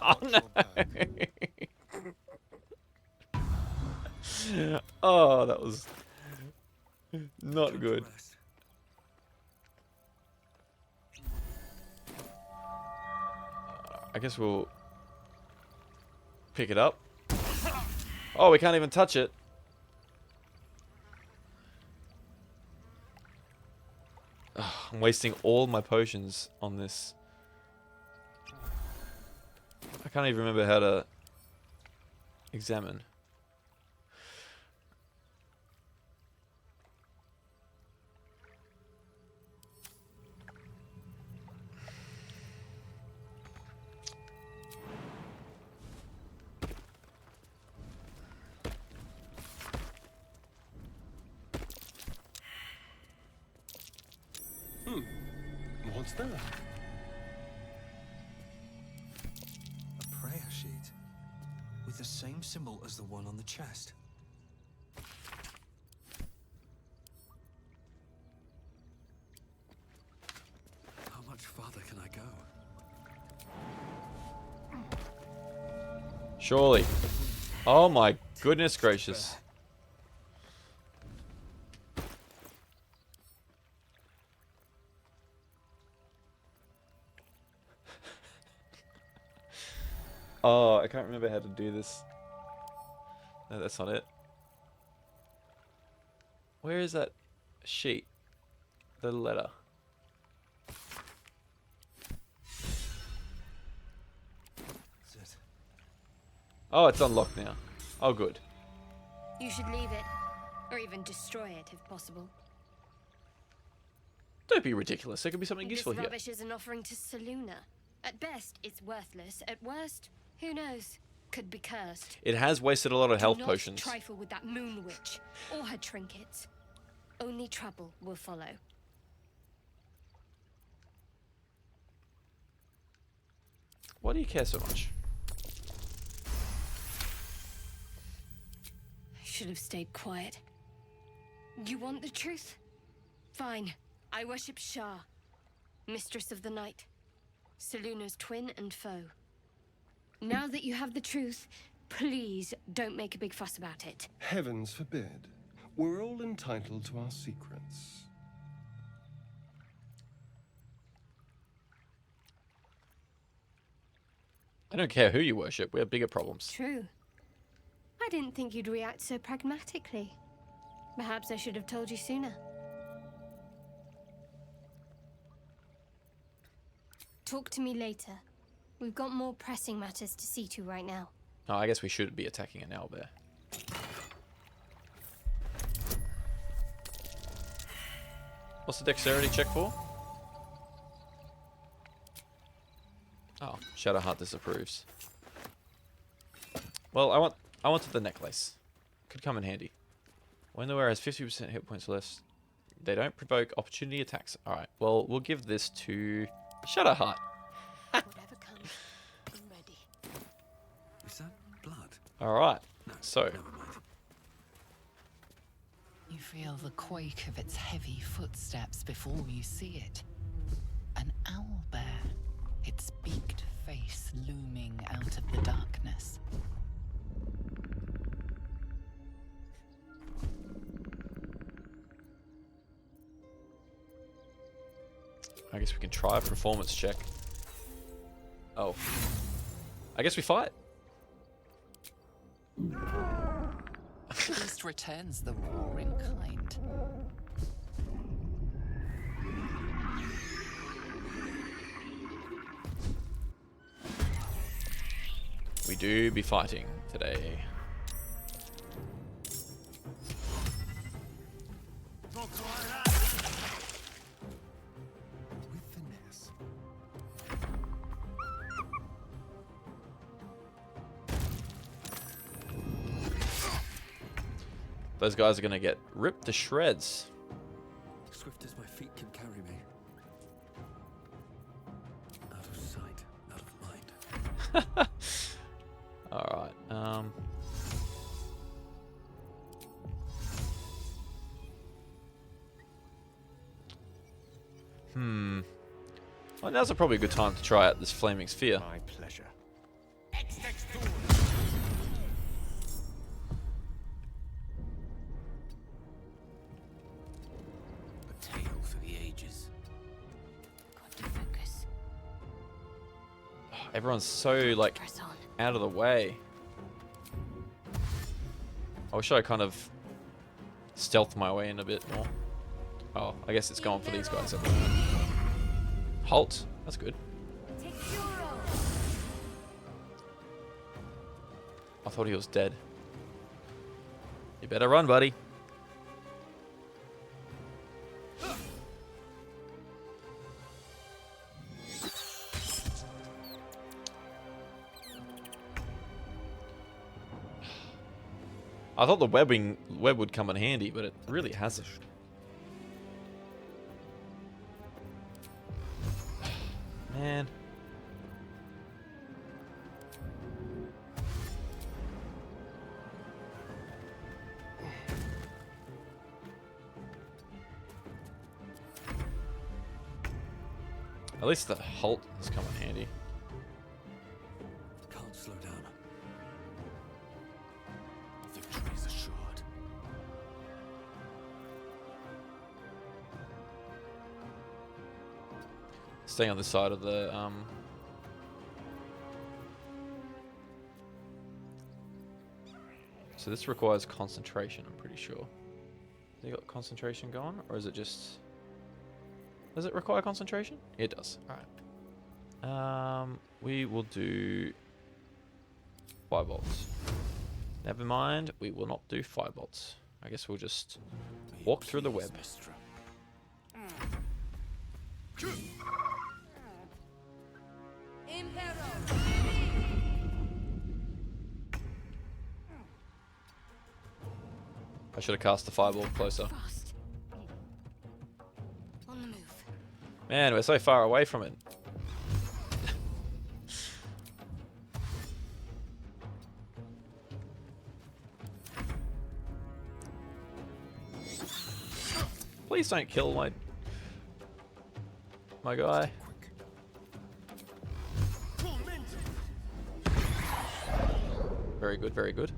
Oh no! Oh, that was not good. I guess we'll pick it up. Oh, we can't even touch it. Ugh, I'm wasting all my potions on this. I can't even remember how to examine. What's that? A prayer sheet with the same symbol as the one on the chest. How much farther can I go? Surely. Oh my goodness gracious. Oh, I can't remember how to do this. No, that's not it. Where is that sheet? The letter. That's it. Oh, it's unlocked now. Oh, good. You should leave it, or even destroy it if possible. Don't be ridiculous. There could be something useful This here. rubbish is an offering to Selûne. At best, it's worthless. At worst, who knows? Could be cursed. It has wasted a lot of health Do not potions. trifle with that moon witch or her trinkets. Only trouble will follow. Why do you care so much? I should have stayed quiet. You want the truth? Fine. I worship Shah, mistress of the night, Selûne's twin and foe. Now that you have the truth, Please don't make a big fuss about it. Heavens forbid. We're all entitled to our secrets. I don't care who you worship. We have bigger problems. True. I didn't think you'd react so pragmatically. Perhaps I should have told you sooner. Talk to me later. We've got more pressing matters to see to right now. Oh, I guess we should be attacking an owlbear. What's the dexterity check for? Oh, Shadowheart disapproves. Well, I wanted the necklace. Could come in handy. When the wearer has 50% hit points less, they don't provoke opportunity attacks. Alright, well, we'll give this to Shadowheart. Whatever comes, I'm ready. Is that blood? Alright, so. You feel the quake of its heavy footsteps before you see it. An owlbear, its beaked face looming out of the darkness. I guess we can try a performance check. Oh. I guess we fight. At least returns the roar in kind. We do be fighting today. Those guys are going to get ripped to shreds. Swift as my feet can carry me. Out of sight, out of mind. Alright, well, now's probably a good time to try out this flaming sphere. My pleasure. A tale for the ages. Got to focus. Everyone's so, like, Press on. out of the way. I wish I kind of stealth my way in a bit more. Oh, I guess it's gone for these guys at the moment. Halt. That's good. I thought he was dead. You better run, buddy. I thought the web would come in handy, but it really hasn't. Man. At least the halt has come in handy. Can't slow down. Victory is assured. Stay on the side of the So this requires concentration, I'm pretty sure. Has he got concentration going, or is it just? Does it require concentration? It does. All right. We will do firebolts. Never mind. We will not do firebolts. I guess we'll just walk through the web. I should have cast the fireball closer. Fast. On the move. Man, we're so far away from it. Please don't kill my guy. Very good, very good.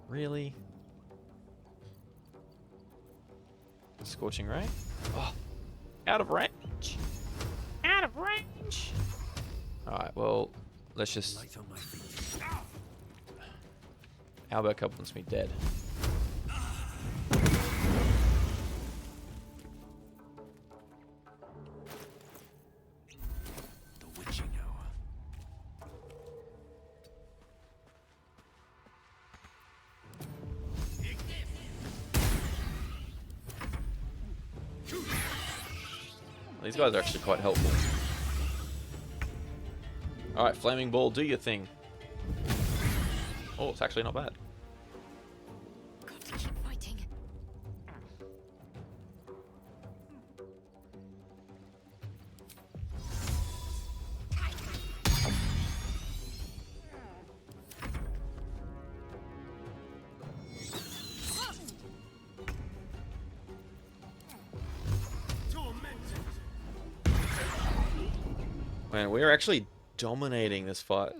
Really? Scorching ray? Oh, out of range. Out of range. Alright, well, let's just... Owlbear Cub wants me dead. The witching hour. These guys are actually quite helpful. Alright, Flaming Ball, do your thing. Oh, it's actually not bad. Got to keep fighting. Man, we're actually dominating this fight.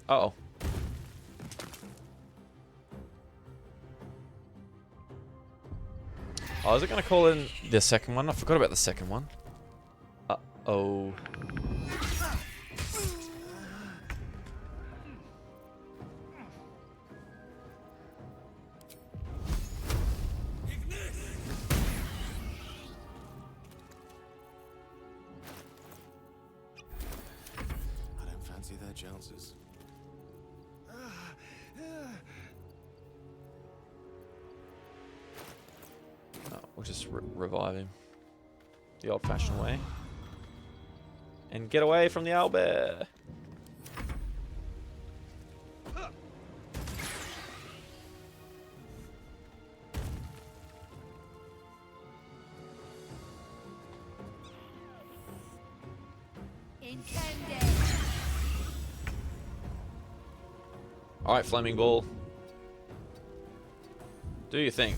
Uh-oh. Oh, was it going to call in the second one? I forgot about the second one. Uh-oh. I don't fancy their chances. Oh, we'll just revive him the old-fashioned way. And get away from the owlbear. Alright, Flaming Ball. Do your thing.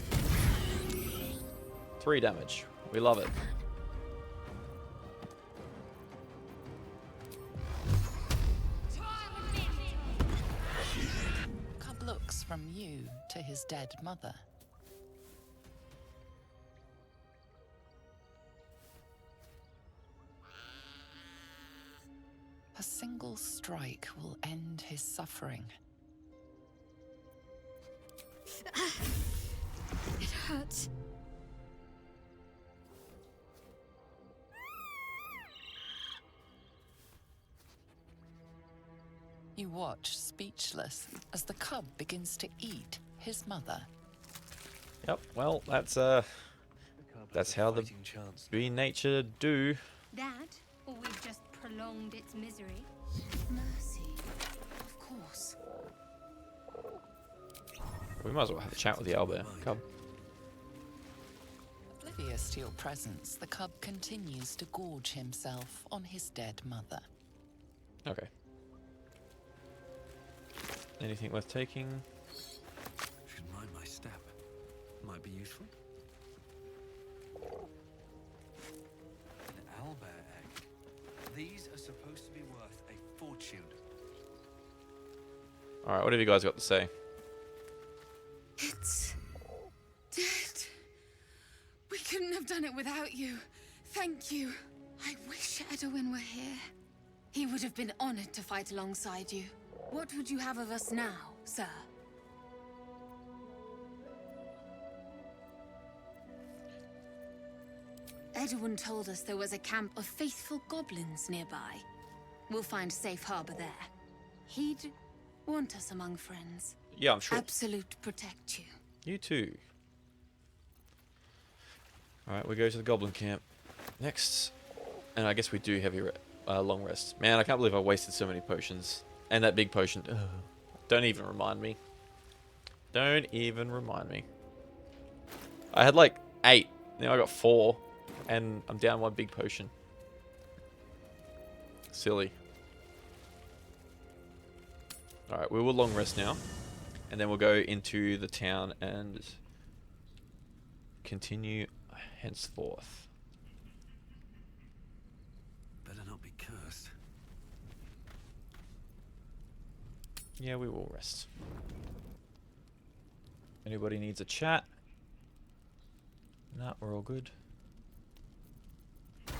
3 damage. We love it. Cub looks from you to his dead mother. A single strike will end his suffering. It hurts. You watch, speechless, as the cub begins to eat his mother. Yep, well, that's how the bee nature do. That, or we've just prolonged its misery. Mercy, of course. We might as well have a chat with the owlbear cub. Oblivious to your presence, the cub continues to gorge himself on his dead mother. Okay. Anything worth taking? Should mind my step. Might be useful. An owlbear egg. These are supposed to be worth a fortune. Alright, what have you guys got to say? It's dead. We couldn't have done it without you. Thank you. I wish Edwin were here. He would have been honored to fight alongside you. What would you have of us now, sir? Edwin told us there was a camp of faithful goblins nearby. We'll find safe harbor there. He'd want us among friends. Yeah, I'm sure. Absolute protect you. You too. Alright, we go to the goblin camp next. And I guess we do heavy long rest. Man, I can't believe I wasted so many potions. And that big potion. Ugh. Don't even remind me. Don't even remind me. I had like 8. Now I got 4. And I'm down 1 big potion. Silly. Alright, we will long rest now. And then we'll go into the town and continue henceforth. Better not be cursed. Yeah, we will rest. Anybody needs a chat? Nah, we're all good. You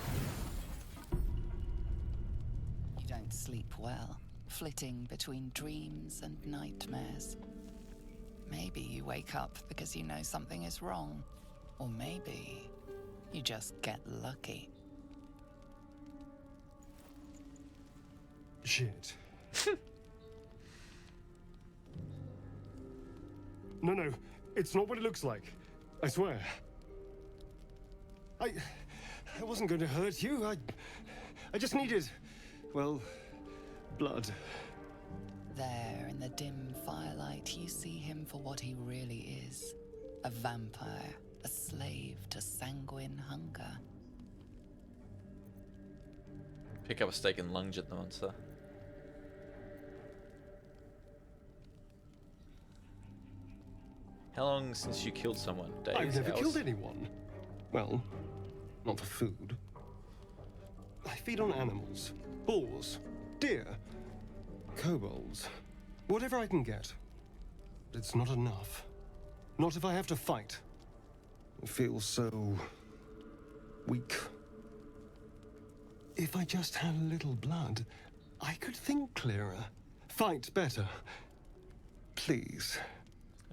don't sleep well, flitting between dreams and nightmares. Maybe you wake up because you know something is wrong. Or maybe you just get lucky. Shit. No, it's not what it looks like. I swear. I wasn't going to hurt you. I just needed, well, blood. There, in the dim firelight, you see him for what he really is. A vampire, a slave to sanguine hunger. Pick up a stake and lunge at the monster. How long since you killed someone, Dave? I've never killed anyone. Well, not for food. I feed on animals. Boars. Deer. Kobolds. Whatever I can get. But it's not enough. Not if I have to fight. I feel so... weak. If I just had a little blood, I could think clearer. Fight better. Please.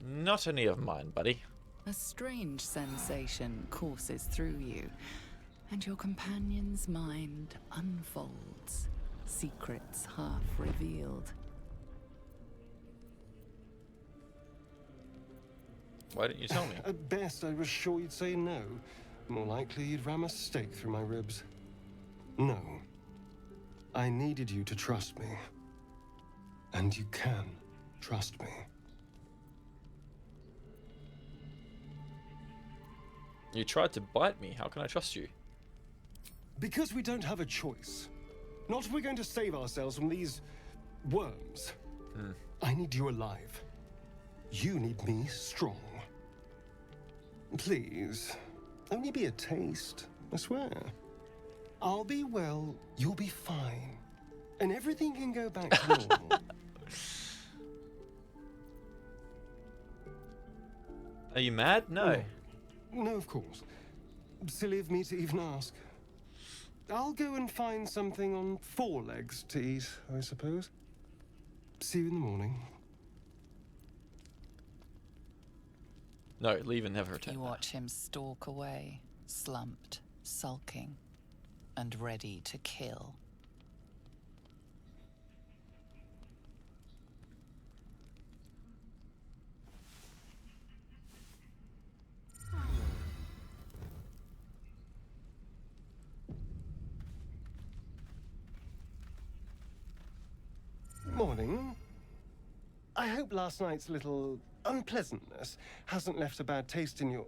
Not any of mine, buddy. A strange sensation courses through you, and your companion's mind unfolds, secrets half revealed. Why didn't you tell me? At best, I was sure you'd say no. More likely, you'd ram a stake through my ribs. No. I needed you to trust me. And you can trust me. You tried to bite me. How can I trust you? Because we don't have a choice. Not if we're going to save ourselves from these worms. I need you alive. You need me strong. Please, only be a taste, I swear. I'll be well, you'll be fine. And everything can go back to normal. Are you mad? No. No, of course. Silly of me to even ask. I'll go and find something on 4 legs to eat, I suppose. See you in the morning. No, leave and never return. You watch him stalk away, slumped, sulking, and ready to kill. Morning. I hope last night's little unpleasantness hasn't left a bad taste in your...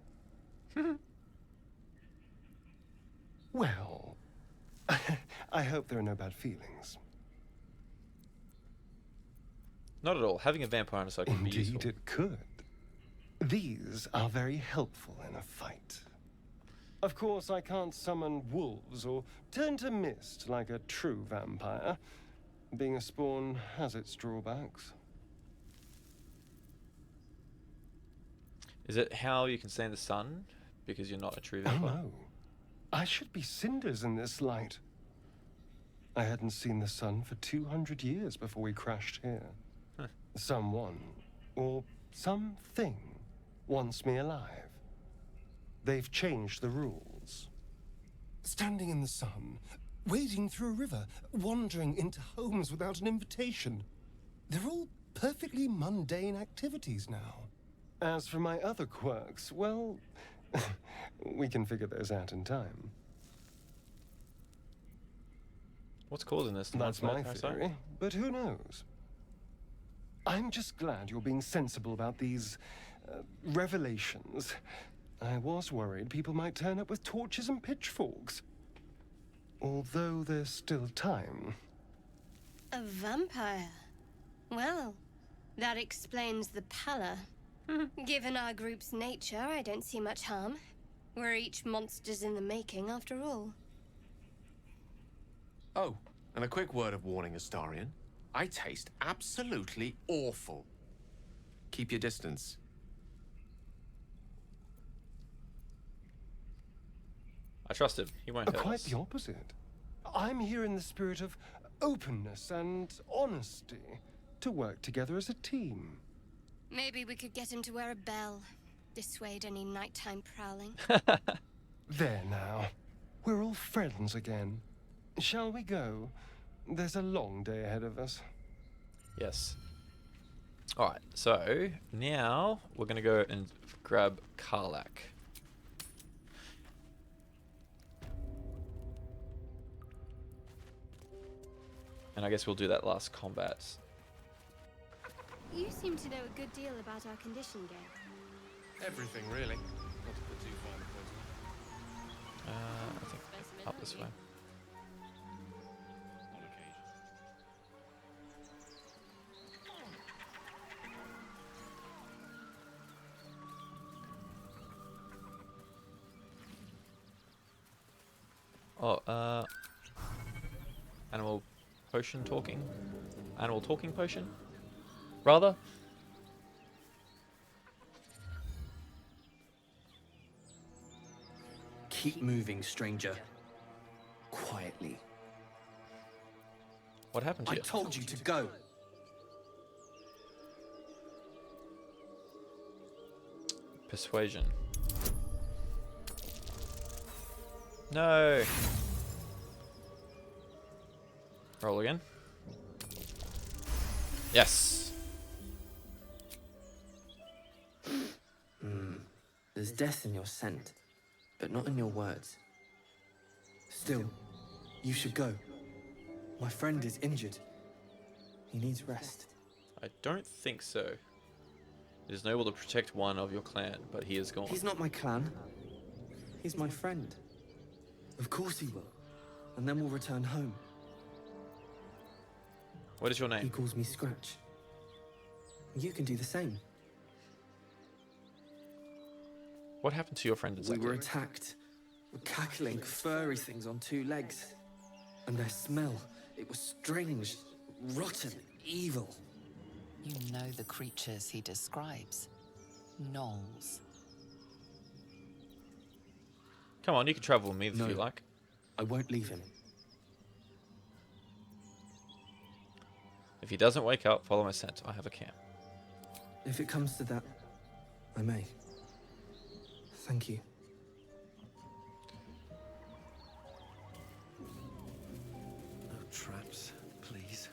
Well, I hope there are no bad feelings. Not at all. Having a vampire in a circle would be useful. Indeed it could. These are very helpful in a fight. Of course, I can't summon wolves or turn to mist like a true vampire. Being a spawn has its drawbacks. Is it how you can stand the sun? Because you're not a true Oh vampire? no. I should be cinders in this light. I hadn't seen the sun for 200 years before we crashed here. Huh. Someone, or something, wants me alive. They've changed the rules. Standing in the sun, wading through a river, wandering into homes without an invitation. They're all perfectly mundane activities now. As for my other quirks, well, we can figure those out in time. What's causing this? That's my theory, but who knows? I'm just glad you're being sensible about these revelations. I was worried people might turn up with torches and pitchforks. Although there's still time. A vampire? Well, That explains the pallor. Given our group's nature, I don't see much harm. We're each monsters in the making, after all. Oh, and a quick word of warning, Astarion. I taste absolutely awful. Keep your distance. I trust him. He won't hurt Quite us. the opposite. I'm here in the spirit of openness and honesty to work together as a team. Maybe we could get him to wear a bell. Dissuade any nighttime prowling. There now. We're all friends again. Shall we go? There's a long day ahead of us. Yes. Alright, so now we're going to go and grab Karlach. And I guess we'll do that last combat. You seem to know a good deal about our condition, Gale. Everything, really. Not to put too fine a point on it. I think up this way. On occasion. Oh, animal potion talking? Animal talking potion? Rather? Keep moving, stranger. Quietly. What happened to I you? told you to go. Persuasion. No. Roll again. Yes. There's death in your scent, but not in your words. Still, you should go. My friend is injured. He needs rest. I don't think so. It is noble to protect one of your clan, but he is gone. He's not my clan. He's my friend. Of course he will. And then we'll return home. What is your name? He calls me Scratch. You can do the same. What happened to your friend exactly? We were attacked. Cackling, furry things on two legs. And their smell, it was strange, rotten, evil. You know the creatures he describes. Gnolls. Come on, you can travel with me if you like. I won't leave him. If he doesn't wake up, follow my scent. I have a camp. If it comes to that, I may. Thank you. No traps, please.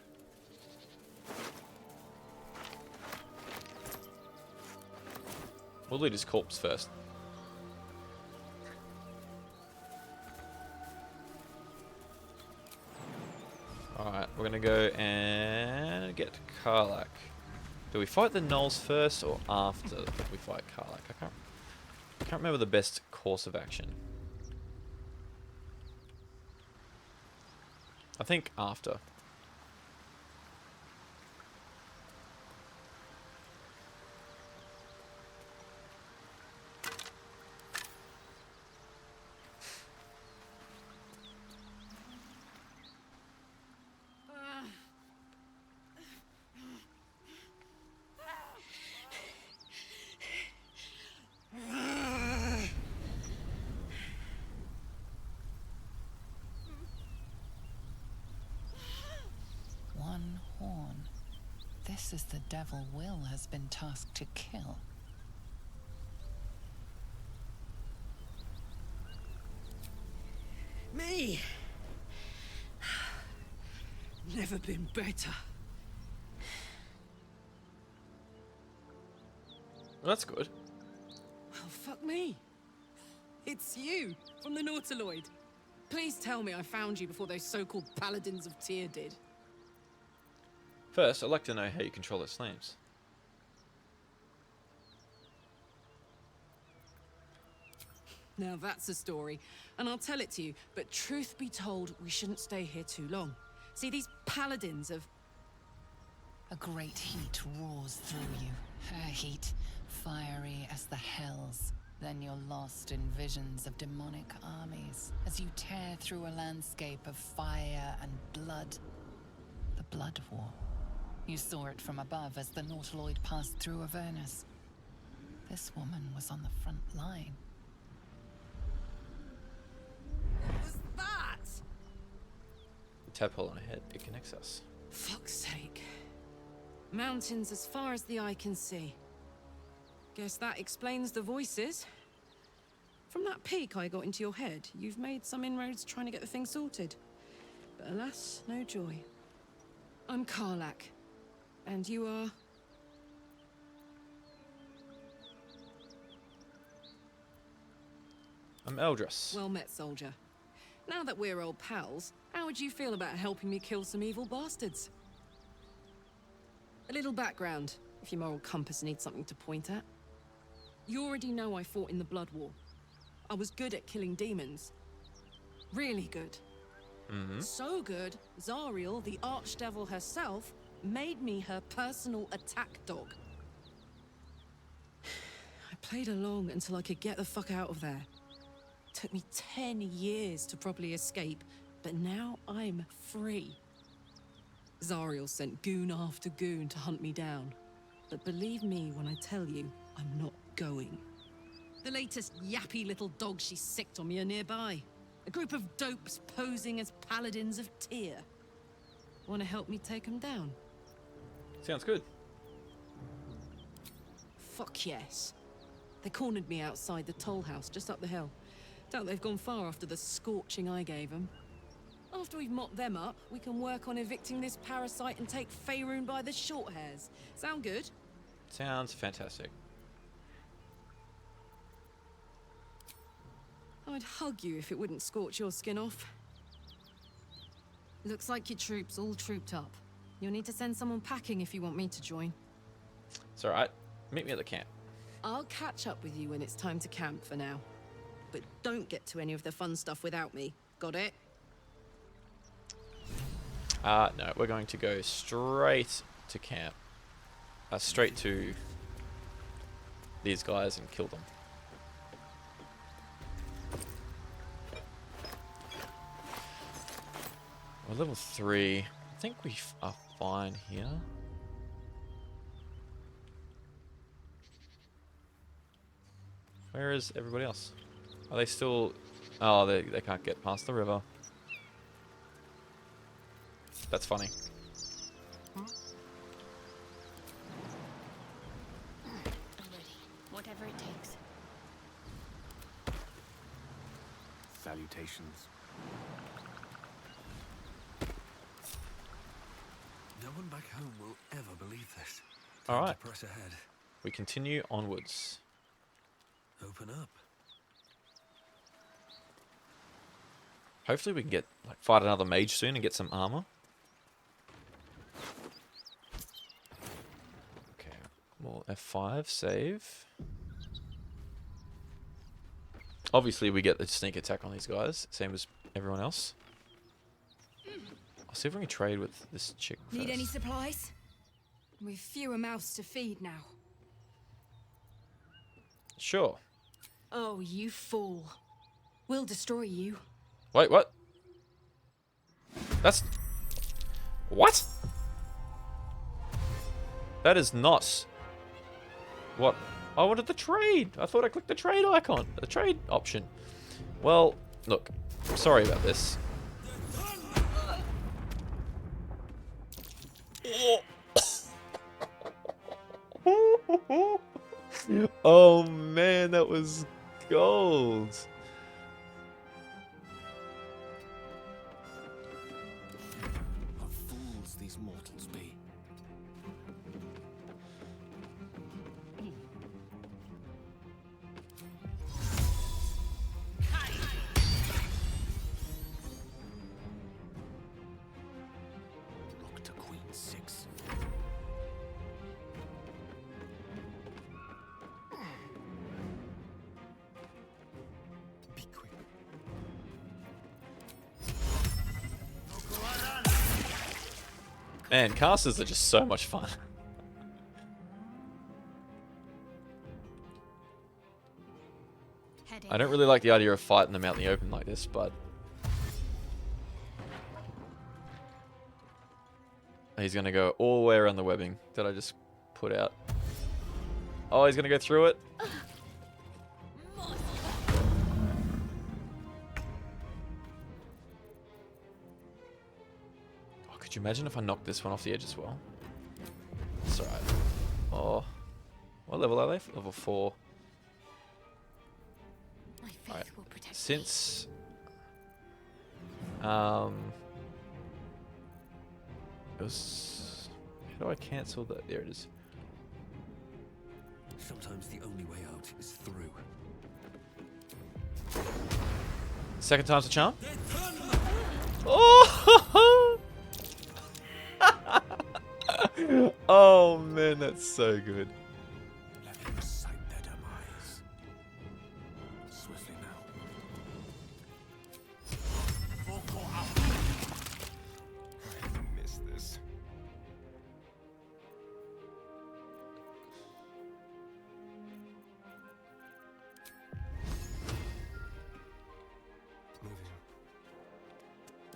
We'll loot his corpse first. Alright, we're gonna go and get Karlach. Do we fight the gnolls first or after we fight Karlach? I can't remember the best course of action. I think after. One horn. This is the devil Will has been tasked to kill. Me? Never been better. Well, that's good. Well, fuck me. It's you, from the Nautiloid. Please tell me I found you before those so-called Paladins of Tyr did. First, I'd like to know how you control those flames. Now that's a story, and I'll tell it to you, but truth be told, we shouldn't stay here too long. See, these Paladins of... A great heat roars through you. Her heat, fiery as the hells. Then you're lost in visions of demonic armies as you tear through a landscape of fire and blood. The Blood War. You saw it from above as the Nautiloid passed through Avernus. This woman was on the front line. What was that? Tadpole on her head. It connects us. Fuck's sake. Mountains as far as the eye can see. Guess that explains the voices. From that peek I got into your head, you've made some inroads trying to get the thing sorted. But alas, no joy. I'm Karlak. And you are... I'm Eldris. Well met, soldier. Now that we're old pals, how would you feel about helping me kill some evil bastards? A little background, if your moral compass needs something to point at. You already know I fought in the Blood War. I was good at killing demons. Really good. So good, Zariel, the archdevil herself, made me her personal attack dog. I played along until I could get the fuck out of there. Took me 10 years to properly escape, but now I'm free. Zariel sent goon after goon to hunt me down. But believe me when I tell you, I'm not going. The latest yappy little dogs she sicked on me are nearby. A group of dopes posing as Paladins of Tyr. Want to help me take them down? Sounds good. Fuck yes. They cornered me outside the toll house just up the hill. Doubt they've gone far after the scorching I gave them. After we've mopped them up, we can work on evicting this parasite and take Faerun by the short hairs. Sound good? Sounds fantastic. I'd hug you if it wouldn't scorch your skin off. Looks like your troops all trooped up. You'll need to send someone packing if you want me to join. It's alright. Meet me at the camp. I'll catch up with you when it's time to camp for now. But don't get to any of the fun stuff without me. Got it? No, we're going to go straight to camp. Straight to these guys and kill them. We're level 3. I think we are fine here. Where is everybody else? Are they still... Oh, they can't get past the river. That's funny. Whatever it takes. Salutations. No one back home will ever believe this. Time Alright. to press ahead. We continue onwards. Open up. Hopefully we can get fight another mage soon and get some armor. Okay, well F5 save. Obviously we get the sneak attack on these guys, same as everyone else. I'll see if we can trade with this chick first. Need any supplies? We've fewer mouths to feed now. Sure. Oh, you fool. We'll destroy you. Wait, what? That's... What? That is not... What? I wanted the trade. I thought I clicked the trade icon. The trade option. Well, look. I'm sorry about this. Oh man, that was gold. What fools these mortals be. Look to Queen 6. Be quick. Man, casters are just so much fun. I don't really like the idea of fighting them out in the open like this, but... He's going to go all the way around the webbing that I just put out. Oh, he's going to go through it. Oh, could you imagine if I knocked this one off the edge as well? It's alright. Oh. What level are they? Level 4. Alright. Since... It was... How do I cancel that? There it is. Sometimes the only way out is through. Second time's a charm? Oh! Oh man, that's so good. Let them recite their demise. Swiftly now. I miss this.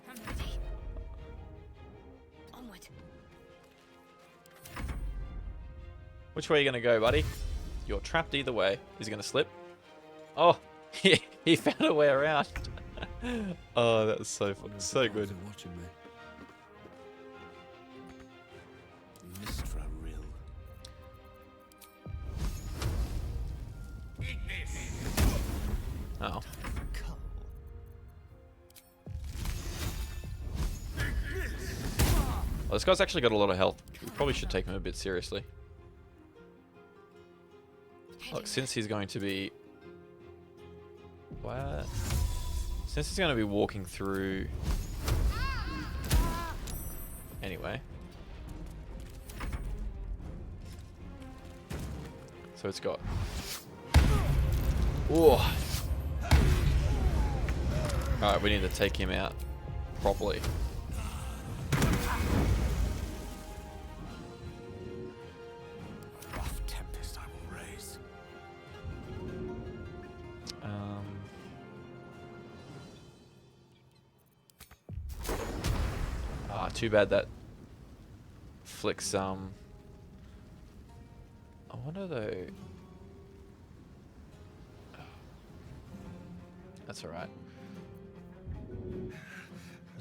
I'm ready. Onward. Which way are you gonna go, buddy? You're trapped either way. Is he gonna slip? Oh, he found a way around. Oh, that was so fun. So good. Watching me. Missed for a rill. Oh. Well, this guy's actually got a lot of health. We probably should take him a bit seriously. Look, since he's going to be... What? Since he's going to be walking through... Anyway. So it's got... Whoa. Alright, we need to take him out properly. Rough tempest I will raise. Too bad that flicks, I wonder though... That's alright.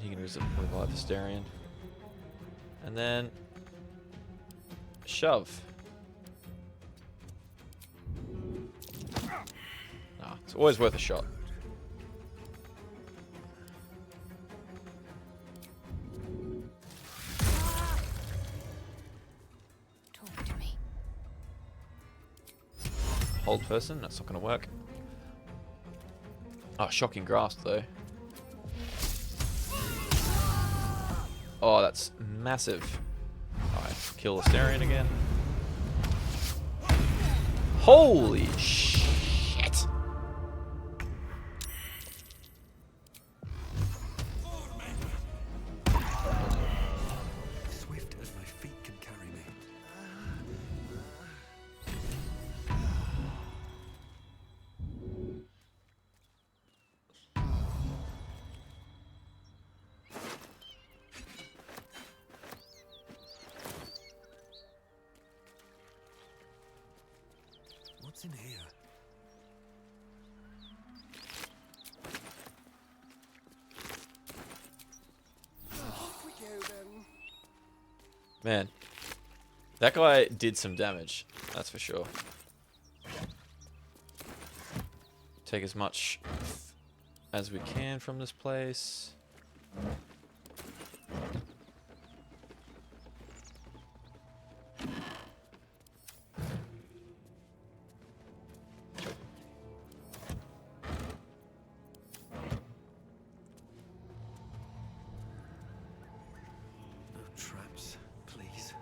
You can use it with Life Hysterian. And then... Shove. Nah, it's always worth a shot. Talk to me. Hold person, that's not going to work. Oh, shocking grasp though. Oh, that's massive. Alright, kill Asterion again. Holy shit! Swift as my feet can carry me. What's in here? Off we go then. Man, that guy did some damage, that's for sure. Take as much as we can from this place. No traps, please.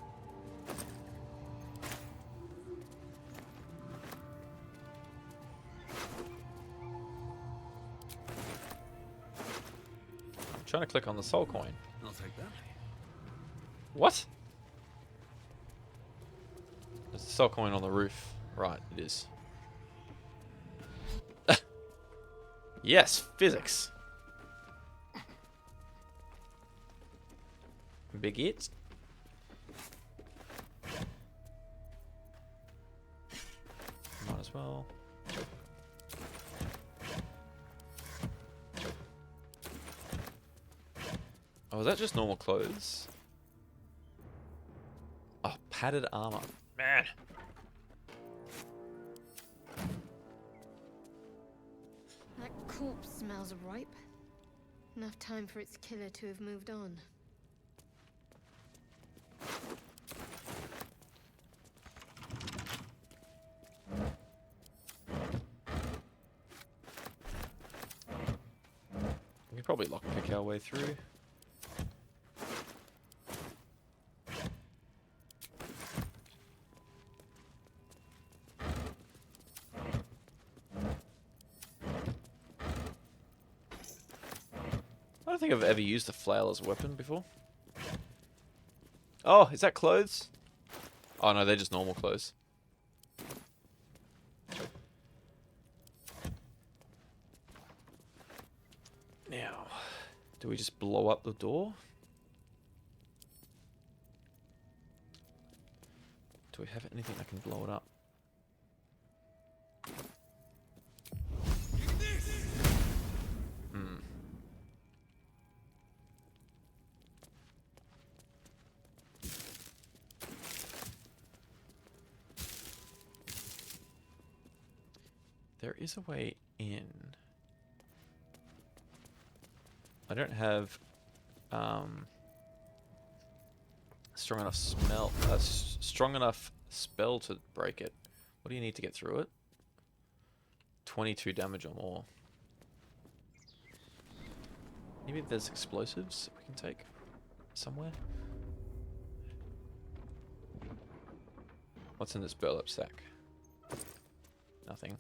I'm trying to click on the soul coin. I'll take that. What? There's a sell coin on the roof. Right, it is. Yes, physics. Big hit. Might as well. Oh, is that just normal clothes? Oh, padded armor. Man. That corpse smells ripe. Enough time for its killer to have moved on. We could probably lockpick our way through. I don't think I've ever used a flail as a weapon before. Oh, is that clothes? Oh no, they're just normal clothes. Now, do we just blow up the door? Do we have anything that can blow it up? Hmm. There is a way in. I don't have strong enough spell to break it. What do you need to get through it? 22 damage or more. Maybe there's explosives we can take somewhere. What's in this burlap sack? Nothing.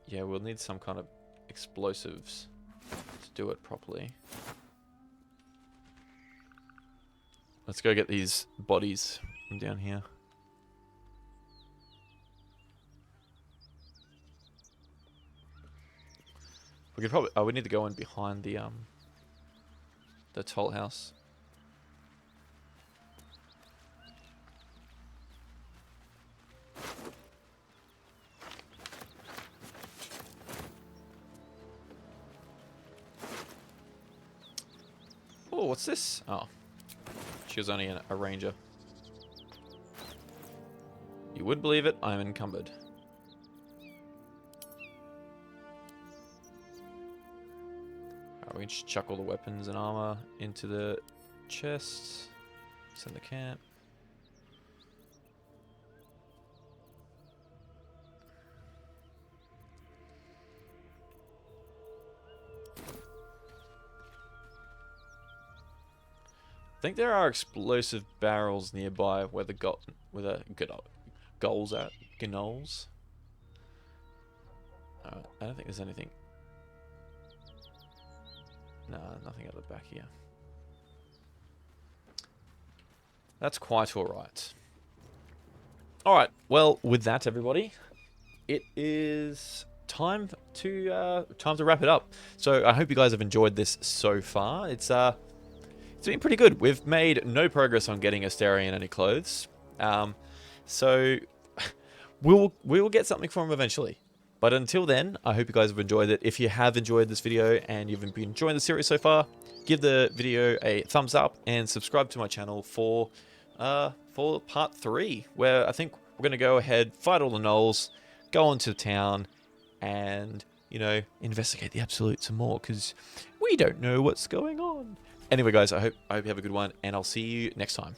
Yeah, we'll need some kind of explosives to do it properly. Let's go get these bodies from down here. We could probably. Oh, we need to go in behind the toll house. Oh, what's this? Oh. She was only a ranger. You would believe it, I'm encumbered. We can just chuck all the weapons and armor into the chest. Send the camp. I think there are explosive barrels nearby where the goals at. Gnolls. I don't think there's anything. No, nothing at the back here. That's quite alright. Alright, well, with that, everybody, it is time to wrap it up. So I hope you guys have enjoyed this so far. It's been pretty good. We've made no progress on getting Astarion any clothes. So we will get something for him eventually. But until then, I hope you guys have enjoyed it. If you have enjoyed this video and you've been enjoying the series so far, give the video a thumbs up and subscribe to my channel for part 3, where I think we're going to go ahead, fight all the gnolls, go into town, and, you know, investigate the Absolute some more, because we don't know what's going on. Anyway, guys, I hope you have a good one, and I'll see you next time.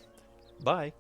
Bye.